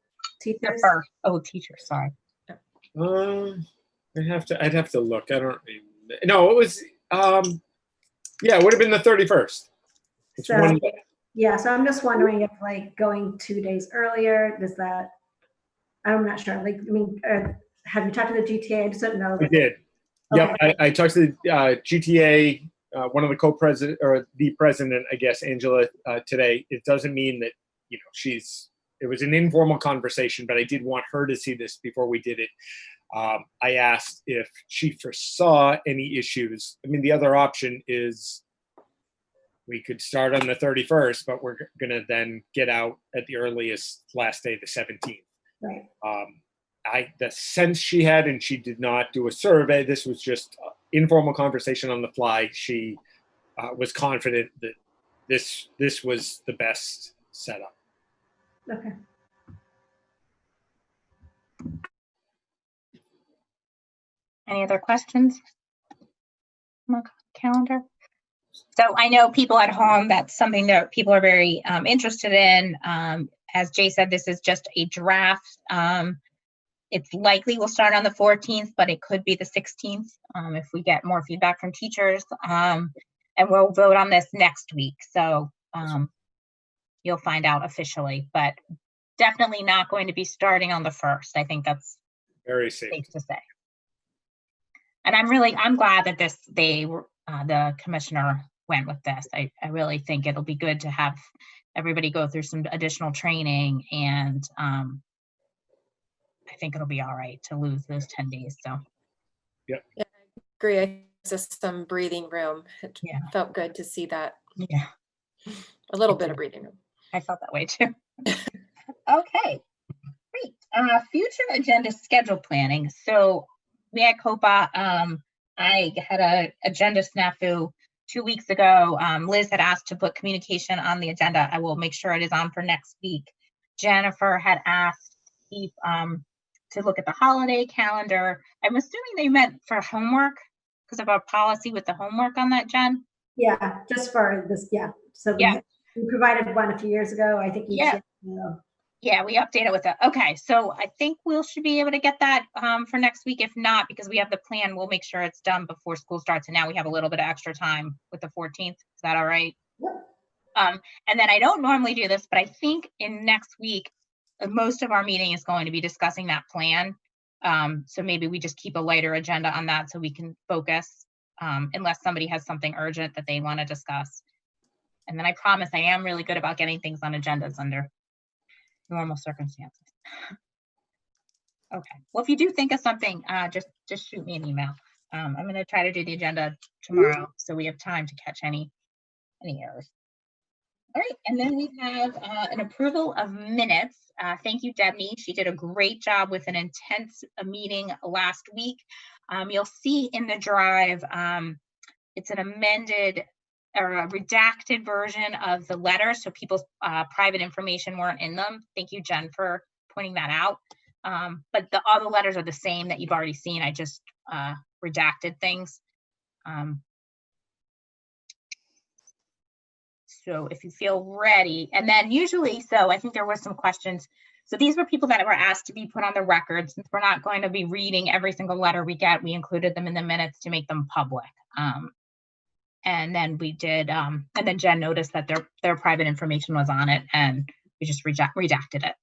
The teachers? first. Oh, teacher, sorry. I'd have to look. I don't. No, it was. Yeah, it would have been the 31st. It's So, one day. yeah, so I'm just wondering if like going 2 days earlier, does that, I'm not sure. Like, I mean, have you talked to the GTA? I just don't know. I did. Yep, Okay. I talked to the GTA, one of the co-president or the president, I guess, Angela, today. It doesn't mean that it was an informal conversation, but I did want her to see this before we did it. I asked if she foresaw any issues. I mean, the other option is we could start on the 31st, but we're going to then get out at the earliest last day, the 17th. Right. The sense she had, and she did not do a survey, this was just informal conversation on the fly. She was confident that this was the best setup. Okay. Any other questions on the calendar? So I know people at home, that's something that people are very interested in. As Jay said, this is just a draft. It's likely we'll start on the 14th, but it could be the 16th if we get more feedback from teachers. And we'll vote on this next week. So you'll find out officially, but definitely not going to be starting on the 1st. I think that's Very safe to say. And I'm glad that the commissioner went with this. I really think it'll be good to have everybody go through some additional training, and I think it'll be all right to lose those 10 days. So. Yep. Yeah, I agree. I just some breathing room. It Yeah. felt good to see that. Yeah. A little bit of breathing room. I felt that way too. Okay, great. Future agenda schedule planning. So we at COPA, I had a agenda snafu 2 weeks ago. Liz had asked to put communication on the agenda. I will make sure it is on for next week. Jennifer had asked Steve to look at the holiday calendar. I'm assuming they meant for homework because of our policy with the homework on that, Jen? Yeah, just for this, yeah. So Yeah. we provided one a few years ago. I think Yeah. Yeah, we update it with it. Okay, so I think should be able to get that for next week. If not, because we have the plan, we'll make sure it's done before school starts. And now we have a little bit of extra time with the 14th. Is that all right? Yep. And then I don't normally do this, but I think in next week, most of our meeting is going to be discussing that plan. So maybe we just keep a lighter agenda on that so we can focus unless somebody has something urgent that they want to discuss. And then I promise I am really good about getting things on agendas under normal circumstances. Okay. Well, if you do think of something, just shoot me an email. I'm going to try to do the agenda tomorrow so we have time to catch any errors. All right. And then we have an approval of minutes. Thank you, Debney. She did a great job with an intense meeting last week. You'll see in the drive, it's an amended or a redacted version of the letter, so people's private information weren't in them. Thank you, Jen, for pointing that out. But all the letters are the same that you've already seen. I just redacted things. So if you feel ready, and then usually, so I think there were some questions. So these were people that were asked to be put on the record. Since we're not going to be reading every single letter we get, we included them in the minutes to make them public. And then we did, and then Jen noticed that their private information was on it, and we just redacted it.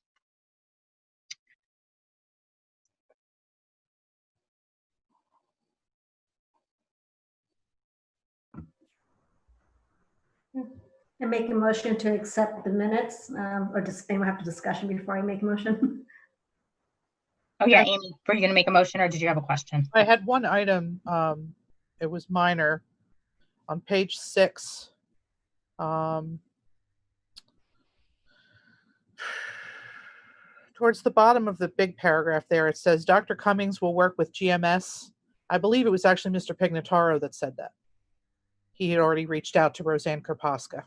And make a motion to accept the minutes, or does anyone have a discussion before I make a motion? Oh yeah, Amy, were you gonna make a motion or did you have a question? I had one item, it was minor, on page 6. Towards the bottom of the big paragraph there, it says Dr. Cummings will work with GMS. I believe it was actually Mr. Pignataro that said that. He had already reached out to Roseanne Karpaska.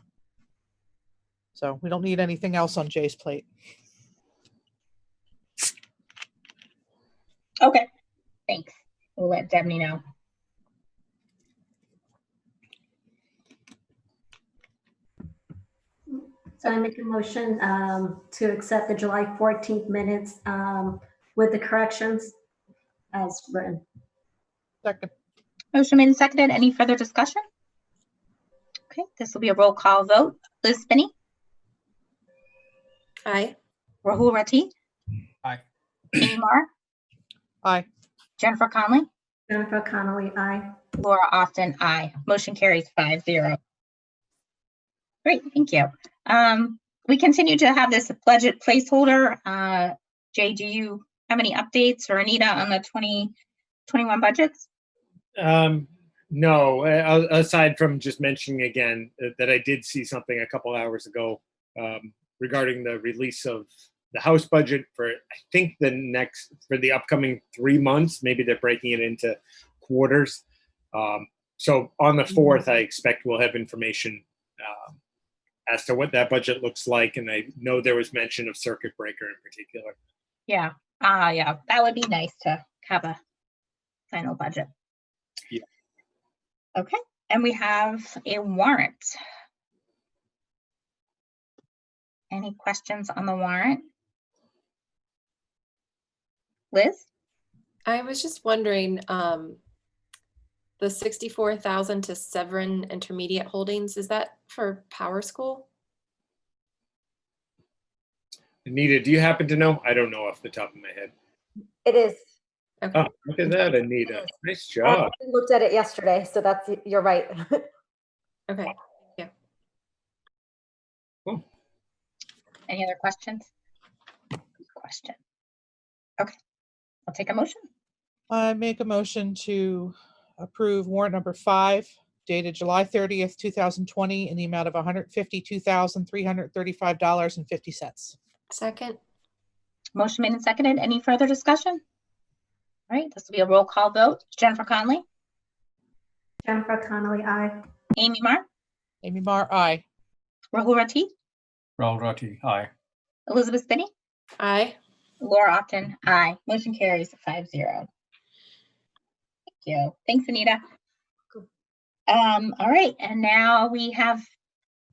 So we don't need anything else on Jay's plate. Okay, thanks. We'll let Debney know. So I make a motion to accept the July 14th minutes with the corrections as written. Second. Motion made and seconded. Any further discussion? Okay, this will be a roll call vote. Liz Spinney, Aye. Rahul Rati, Aye. Amy Marr, Aye. Jennifer Conley, Jennifer Connolly, aye. Laura Austin, aye. Motion carries 5-0. Great, thank you. We continue to have this budget placeholder. Jay, do you have any updates, or Anita, on the 2021 budgets? No, aside from just mentioning again that I did see something a couple hours ago regarding the release of the House budget for, I think, for the upcoming 3 months. Maybe they're breaking it into quarters. So on the 4th, I expect we'll have information as to what that budget looks like. And I know there was mention of circuit breaker in particular. Yeah, yeah, that would be nice to have a final budget. Yeah. Okay, and we have a warrant. Any questions on the warrant? Liz? I was just wondering, the 64,000 to Severin Intermediate Holdings, is that for Power School? Anita, do you happen to know? I don't know off the top of my head. It is. Okay. Oh, look at that, Anita. Nice I job. looked at it yesterday, so you're right. Okay. Any other questions? Question. Okay, I'll take a motion. I make a motion to approve warrant number 5, dated July 30th, 2020, in the amount of $152,335.50. Second. Motion made and seconded. Any further discussion? All right, this will be a roll call vote. Jennifer Conley, Jennifer Connolly, aye. Amy Marr, Amy Marr, aye. Rahul Rati, Rahul Rati, aye. Elizabeth Spinney, Aye. Laura Austin, aye. Motion carries 5-0. Thank you. Thanks, Anita. All right, and now we have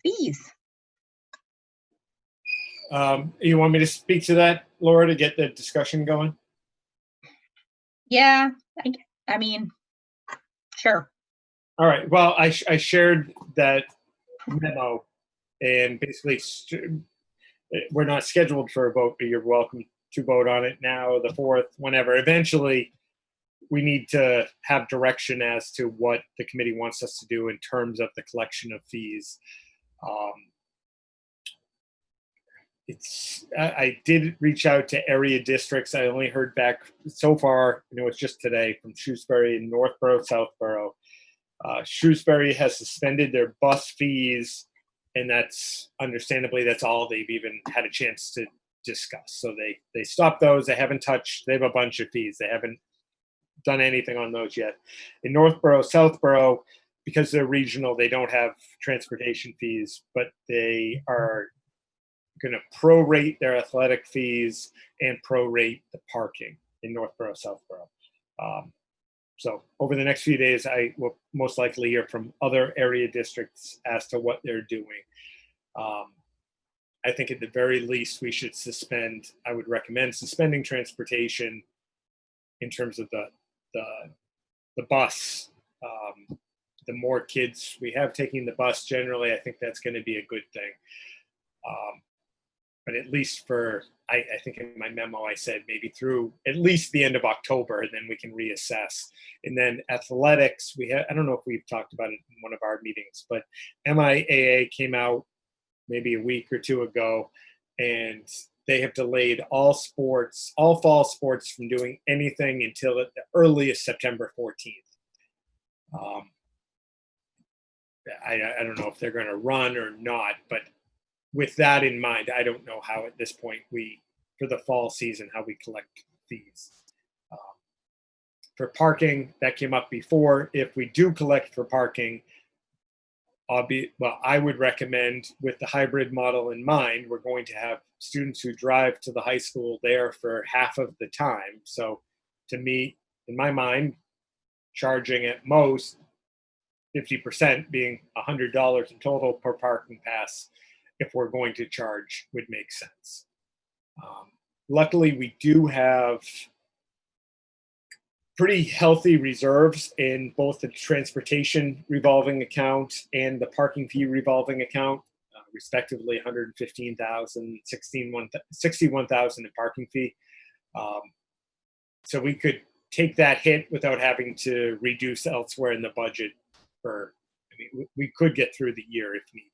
fees. You want me to speak to that, Laura, to get the discussion going? Yeah, I mean, sure. All right. Well, I shared that memo, and basically we're not scheduled for a vote, but you're welcome to vote on it now, the 4th, whenever. Eventually, we need to have direction as to what the committee wants us to do in terms of the collection of fees. I did reach out to area districts. I only heard back so far, it's just today, from Shrewsbury and Northborough, Southborough. Shrewsbury has suspended their bus fees, and that's understandably, that's all they've even had a chance to discuss. So they stopped those. They haven't touched, they have a bunch of fees. They haven't done anything on those yet. In Northborough, Southborough, because they're regional, they don't have transportation fees, but they are going to prorate their athletic fees and prorate the parking in Northborough, Southborough. So over the next few days, I will most likely hear from other area districts as to what they're doing. I think at the very least, we should I would recommend suspending transportation in terms of the bus. The more kids we have taking the bus, generally, I think that's going to be a good thing. But at least I think in my memo, I said maybe through at least the end of October, and then we can reassess. And then athletics, I don't know if we've talked about it in one of our meetings, but MIAA came out maybe a week or two ago, and they have delayed all fall sports from doing anything until at the earliest September 14th. I don't know if they're going to run or not, but with that in mind, I don't know how at this point for the fall season, how we collect fees For parking, that came up before. If we do collect for parking, I would recommend, with the hybrid model in mind, we're going to have students who drive to the high school there for half of the time. So to me, in my mind, charging at most 50%, being $100 in total per parking pass, if we're going to charge, would make sense. Luckily, we do have pretty healthy reserves in both the transportation revolving account and the parking fee revolving account, respectively 115,000, 61,000 in parking fee. So we could take that hit without having to reduce elsewhere in the budget. We could get through the year if needed.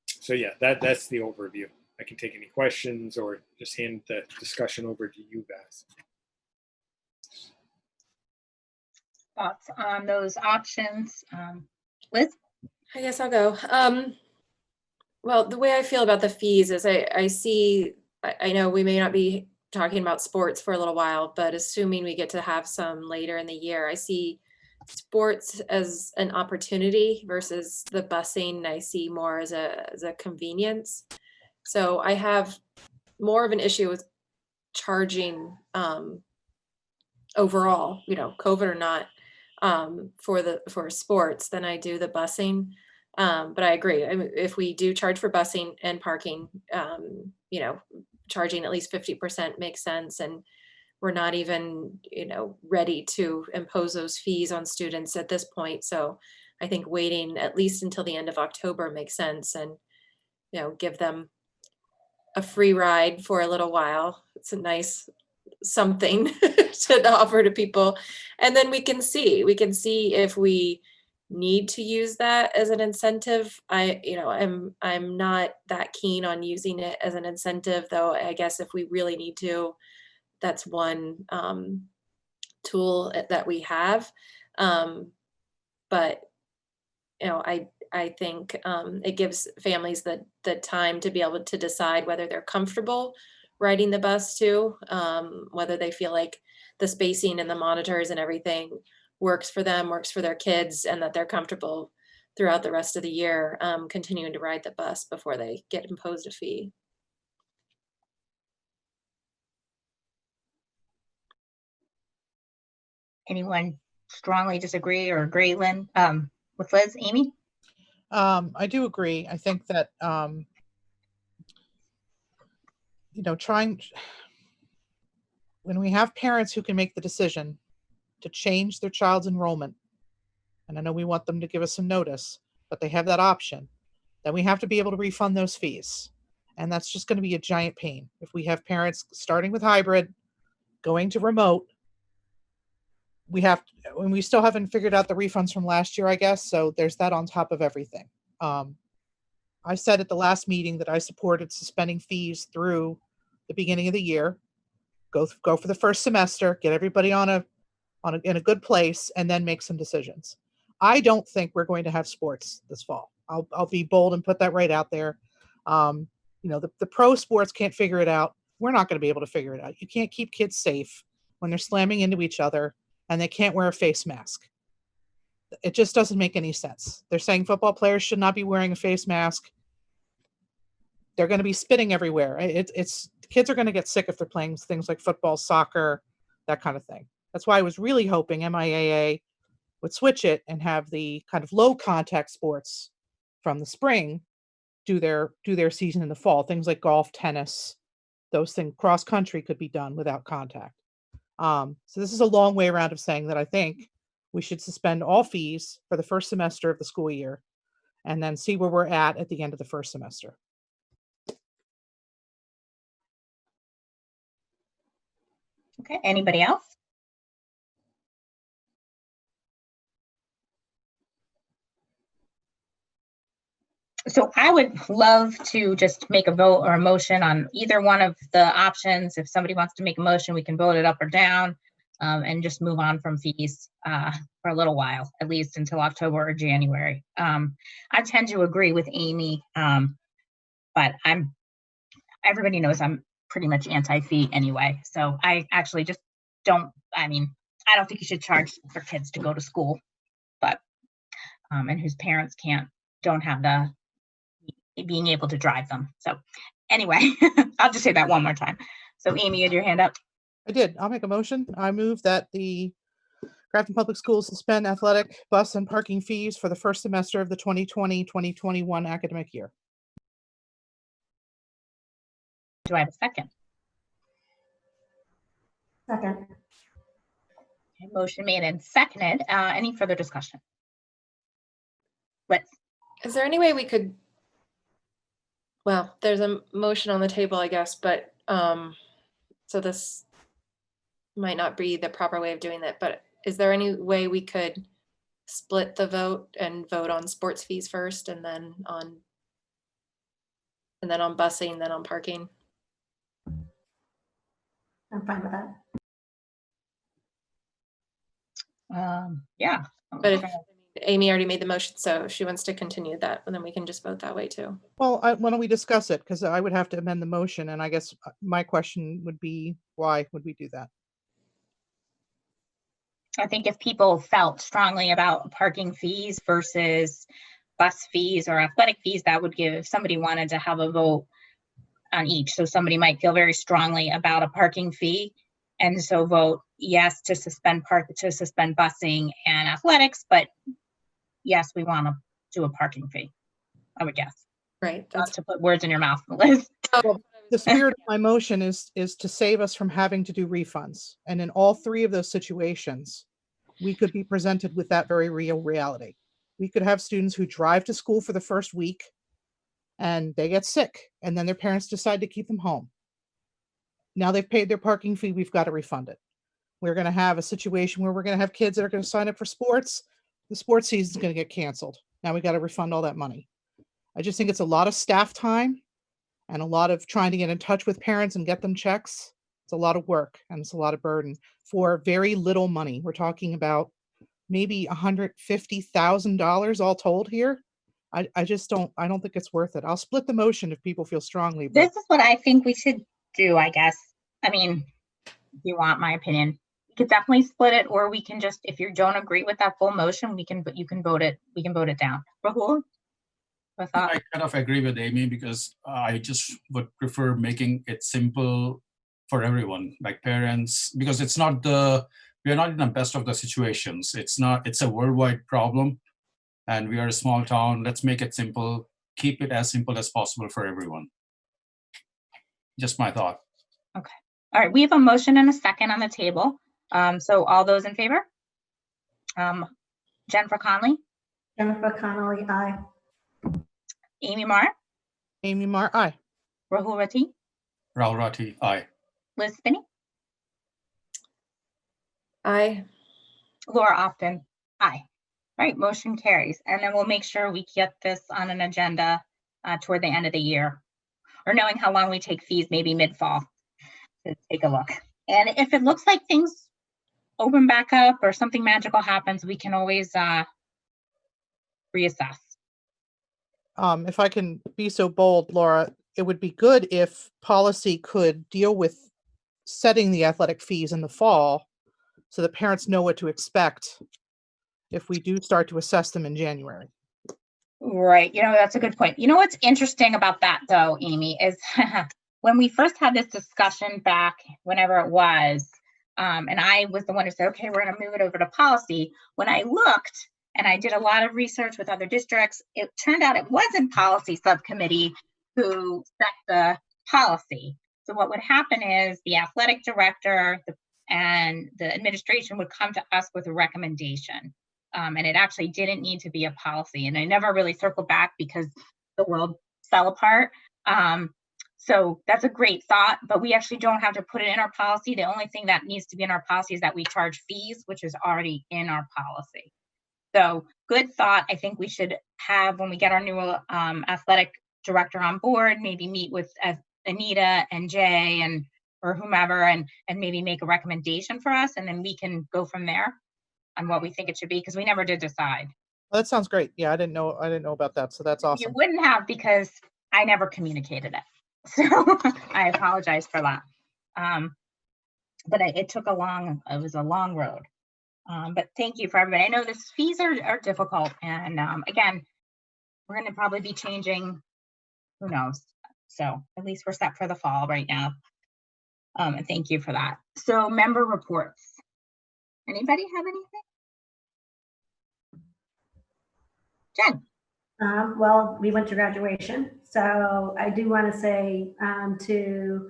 So yeah, that's the overview. I can take any questions or just hand the discussion over to you guys. Thoughts on those options? Liz? I guess I'll go. Well, the way I feel about the fees is I know we may not be talking about sports for a little while, but assuming we get to have some later in the year, I see sports as an opportunity versus the busing I see more as a convenience. So I have more of an issue with charging overall, COVID or not, for sports than I do the busing. But I agree. I mean, if we do charge for busing and parking, charging at least 50% makes sense. And we're not even, ready to impose those fees on students at this point. So I think waiting at least until the end of October makes sense, and, give them a free ride for a little while. It's a nice something to offer to people. And then we can see if we need to use that as an incentive. I'm not that keen on using it as an incentive, though. I guess if we really need to, that's one tool that we have. But I think it gives families the time to be able to decide whether they're comfortable riding the bus too, whether they feel like the spacing and the monitors and everything works for them, works for their kids, and that they're comfortable throughout the rest of the year continuing to ride the bus before they get imposed a fee. Anyone strongly disagree or agree, Lynn, with Liz? Amy? I do agree. I think that, when we have parents who can make the decision to change their child's enrollment, and I know we want them to give us some notice, but they have that option, then we have to be able to refund those fees. And that's just going to be a giant pain. If we have parents starting with hybrid, going to remote, we still haven't figured out the refunds from last year, I guess. So there's that on top of everything. I said at the last meeting that I supported suspending fees through the beginning of the year. Go for the first semester, get everybody in a good place, and then make some decisions. I don't think we're going to have sports this fall. I'll be bold and put that right out there. The pro sports can't figure it out. We're not going to be able to figure it out. You can't keep kids safe when they're slamming into each other and they can't wear a face mask. It just doesn't make any sense. They're saying football players should not be wearing a face mask. They're going to be spitting everywhere. Kids are going to get sick if they're playing things like football, soccer, that kind of thing. That's why I was really hoping MIAA would switch it and have the kind of low contact sports from the spring do their season in the fall. Things like golf, tennis, those things, cross country could be done without contact. So this is a long way around of saying that I think we should suspend all fees for the first semester of the school year and then see where we're at the end of the first semester. Okay, anybody else? So I would love to just make a vote or a motion on either one of the options. If somebody wants to make a motion, we can vote it up or down, and just move on from fees for a little while, at least until October or January. I tend to agree with Amy, but everybody knows I'm pretty much anti-fee anyway. So I actually just don't, I don't think you should charge for kids to go to school, but, and whose parents don't have the being able to drive them. So anyway, I'll just say that one more time. So Amy, you had your hand up. I did. I'll make a motion. I move that the Grafton Public Schools suspend athletic, bus, and parking fees for the first semester of the 2020-2021 academic year. Do I have a second? Second. Okay, motion made and seconded. Any further discussion? Liz? Is there any way we could, well, there's a motion on the table, I guess, but so this might not be the proper way of doing that, but is there any way we could split the vote and vote on sports fees first and then on busing, then on parking? I'm fine with that. Yeah. But if Amy already made the motion, so if she wants to continue that, and then we can just vote that way too. Well, why don't we discuss it? Because I would have to amend the motion, and I guess my question would be, why would we do that? I think if people felt strongly about parking fees versus bus fees or athletic fees, that would give, if somebody wanted to have a vote on each. So somebody might feel very strongly about a parking fee and so vote yes to suspend busing and athletics, but yes, we want to do a parking fee, I would guess. Right. Not to put words in your mouth, Liz. The spirit of my motion is to save us from having to do refunds. And in all three of those situations, we could be presented with that very real reality. We could have students who drive to school for the first week and they get sick, and then their parents decide to keep them home. Now they've paid their parking fee, we've got to refund it. We're going to have a situation where we're going to have kids that are going to sign up for sports. The sports season is going to get canceled. Now we got to refund all that money. I just think it's a lot of staff time and a lot of trying to get in touch with parents and get them checks. It's a lot of work and it's a lot of burden for very little money. We're talking about maybe $150,000 all told here. I don't think it's worth it. I'll split the motion if people feel strongly. But This is what I think we should do, I guess. I mean, if you want my opinion, we could definitely split it, or we can just, if you don't agree with that full motion, you can vote it down. Rahul? I kind of agree with Amy because I just would prefer making it simple for everyone, like parents, because we are not in the best of the situations. It's a worldwide problem and we are a small town. Let's make it simple, keep it as simple as possible for everyone. Just my thought. Okay. All right. We have a motion and a second on the table. So all those in favor? Jennifer Conley? Jennifer Connolly, aye. Amy Marr? Amy Marr, aye. Rahul Rati? Rahul Rati, aye. Liz Spinney? Aye. Laura Often? Aye. All right, motion carries. And then we'll make sure we get this on an agenda toward the end of the year, or knowing how long we take fees, maybe mid-fall, to take a look. And if it looks like things open back up or something magical happens, we can always reassess. If I can be so bold, Laura, it would be good if policy could deal with setting the athletic fees in the fall so that parents know what to expect if we do start to assess them in January. Right. That's a good point. What's interesting about that, though, Amy, is when we first had this discussion back, whenever it was, and I was the one who said, okay, we're going to move it over to policy. When I looked and I did a lot of research with other districts, it turned out it wasn't policy subcommittee who set the policy. So what would happen is the athletic director and the administration would come to us with a recommendation. And it actually didn't need to be a policy. And I never really circled back because the world fell apart. So that's a great thought, but we actually don't have to put it in our policy. The only thing that needs to be in our policy is that we charge fees, which is already in our policy. So good thought. I think we should have, when we get our new athletic director on board, maybe meet with Anita and Jay or whomever, and maybe make a recommendation for us. And then we can go from there on what we think it should be, because we never did decide. Well, that sounds great. Yeah, I didn't know about that. So that's awesome. You wouldn't have, because I never communicated it. So I apologize for that. But it took it was a long road. But thank you for everybody. I know this fees are difficult. And again, we're going to probably be changing, who knows? So at least we're set for the fall right now. And thank you for that. So member reports. Anybody have anything? Jen? Well, we went to graduation, so I do want to say to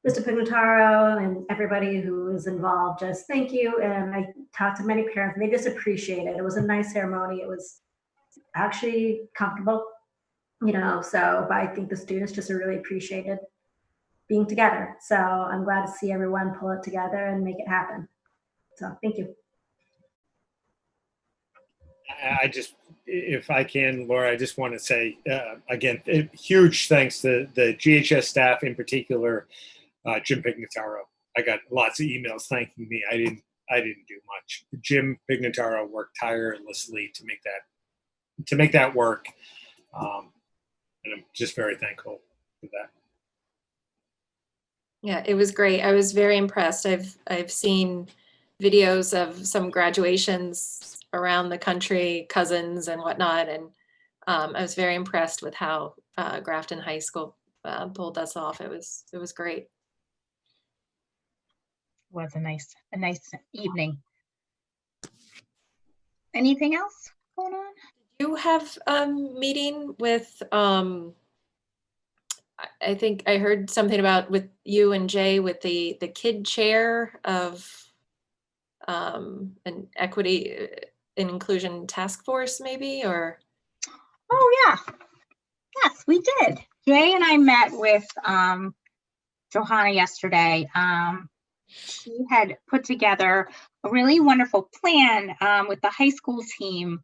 Mr. Pignataro and everybody who was involved, just thank you. And I talked to many parents, and they just appreciate it. It was a nice ceremony. It was actually comfortable, so but I think the students just really appreciated being together. So I'm glad to see everyone pull it together and make it happen. So thank you. I just, if I can, Laura, I just want to say, again, huge thanks to the GHS staff, in particular, Jim Pignataro. I got lots of emails thanking me. I didn't do much. Jim Pignataro worked tirelessly to make that work. And I'm just very thankful for that. Yeah, it was great. I was very impressed. I've seen videos of some graduations around the country, cousins and whatnot, and I was very impressed with how Grafton High School pulled us off. It was great. Was a nice evening. Anything else going on? You have a meeting with I think I heard something about with you and Jay with the kid chair of an equity and inclusion task force, maybe, or? Oh yeah, yes, we did. Jay and I met with Johanna yesterday. She had put together a really wonderful plan with the high school team,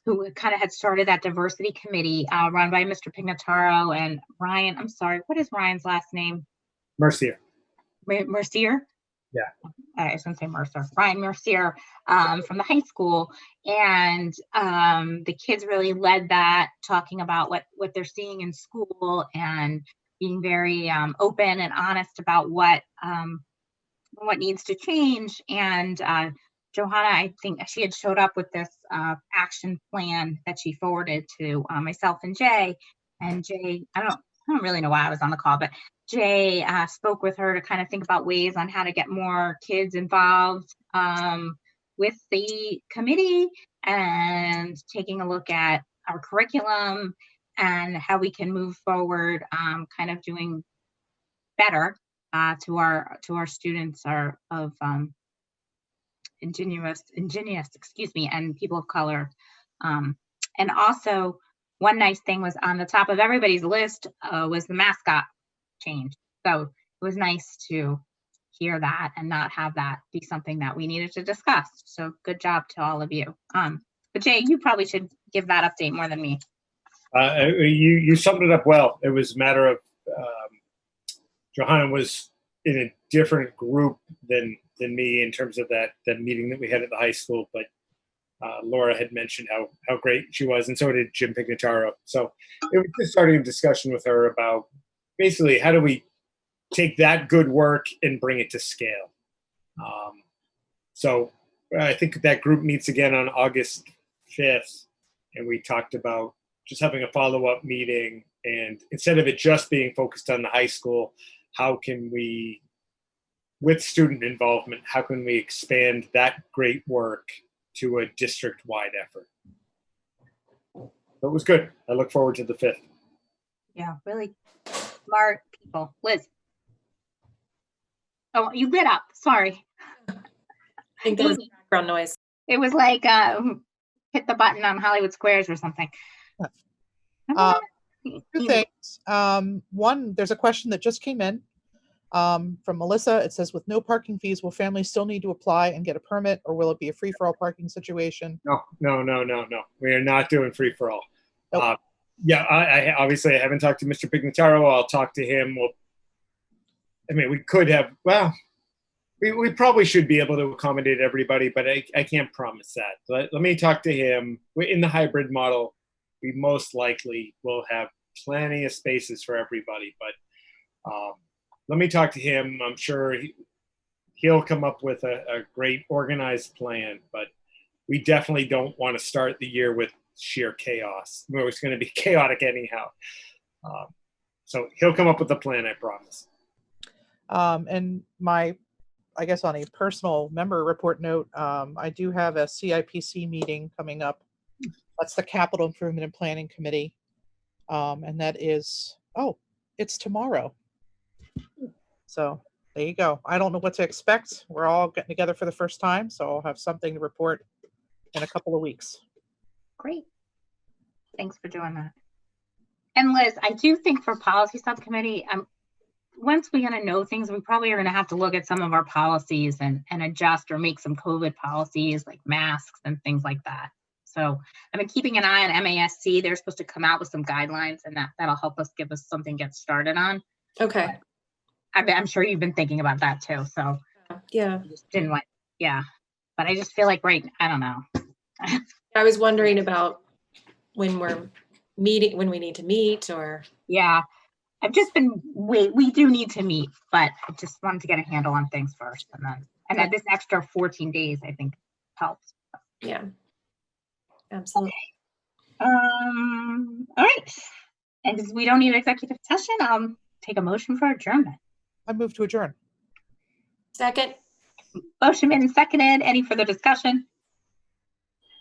who kind of had started that diversity committee run by Mr. Pignataro and Ryan. I'm sorry, what is Ryan's last name? Mercier. Mercier? Yeah. I was going to say Mercer. Ryan Mercier from the high school. And the kids really led that, talking about what they're seeing in school and being very open and honest about what needs to change. And Johanna, I think she had showed up with this action plan that she forwarded to myself and Jay. And Jay, I don't really know why I was on the call, but Jay spoke with her to kind of think about ways on how to get more kids involved with the committee and taking a look at our curriculum and how we can move forward, kind of doing better to our students of ingenious, and people of color. And also, one nice thing was on the top of everybody's list was the mascot change. So it was nice to hear that and not have that be something that we needed to discuss. So good job to all of you. But Jay, you probably should give that update more than me. You summed it up well. It was a matter of Johanna was in a different group than me in terms of that meeting that we had at the high school, but Laura had mentioned how great she was, and so did Jim Pignataro. So it was just starting a discussion with her about basically how do we take that good work and bring it to scale. So I think that group meets again on August 5th, and we talked about just having a follow-up meeting, and instead of it just being focused on the high school, how can we, with student involvement, how can we expand that great work to a district-wide effort? So it was good. I look forward to the 5th. Yeah, really smart people. Liz. Oh, you lit up. Sorry. I think there was background noise. It was like hit the button on Hollywood Squares or something. Two things. One, there's a question that just came in from Melissa. It says, with no parking fees, will families still need to apply and get a permit, or will it be a free-for-all parking situation? No. We are not doing free-for-all. Nope. Yeah, I obviously I haven't talked to Mr. Pignataro. I'll talk to him. We could have, we probably should be able to accommodate everybody, but I can't promise that. Let me talk to him. In the hybrid model, we most likely will have plenty of spaces for everybody. But let me talk to him. I'm sure he'll come up with a great organized plan, but we definitely don't want to start the year with sheer chaos. It's going to be chaotic anyhow. So he'll come up with a plan, I promise. And I guess on a personal member report note, I do have a CIPC meeting coming up. That's the Capital Improvement and Planning Committee. And that is, it's tomorrow. So there you go. I don't know what to expect. We're all getting together for the first time, so I'll have something to report in a couple of weeks. Great. Thanks for doing that. And Liz, I do think for policy subcommittee, once we're going to know things, we probably are going to have to look at some of our policies and adjust or make some COVID policies like masks and things like that. So I've been keeping an eye on MASC. They're supposed to come out with some guidelines, and that'll help us give us something to get started on. Okay. I'm sure you've been thinking about that too. So Yeah. I just didn't want, but I just feel like I don't know. I was wondering about when we're meeting, when we need to meet, or. Yeah. I've just been, we do need to meet, but I just wanted to get a handle on things first. And then this extra 14 days, I think helps. Yeah. Absolutely. All right. And because we don't need an executive session, I'll take a motion for adjournment. I move to adjourn. Second. Motion made and seconded. Any further discussion?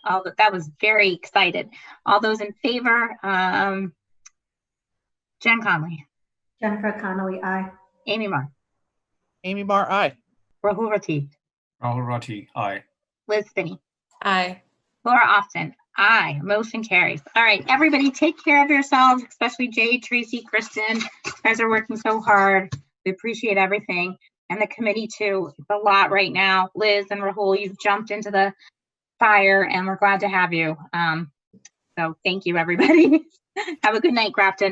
That was very excited. All those in favor? Jen Conley. Jennifer Connolly, aye. Amy Marr. Amy Marr, aye. Rahul Rati. Rahul Rati, aye. Liz Spinney. Aye. Laura Austin. Aye. Motion carries. All right, everybody take care of yourselves, especially Jay, Tracy, Kristen. You guys are working so hard. We appreciate everything. And the committee too. It's a lot right now. Liz and Rahul, you've jumped into the fire and we're glad to have you. So thank you, everybody. Have a good night, Grafton.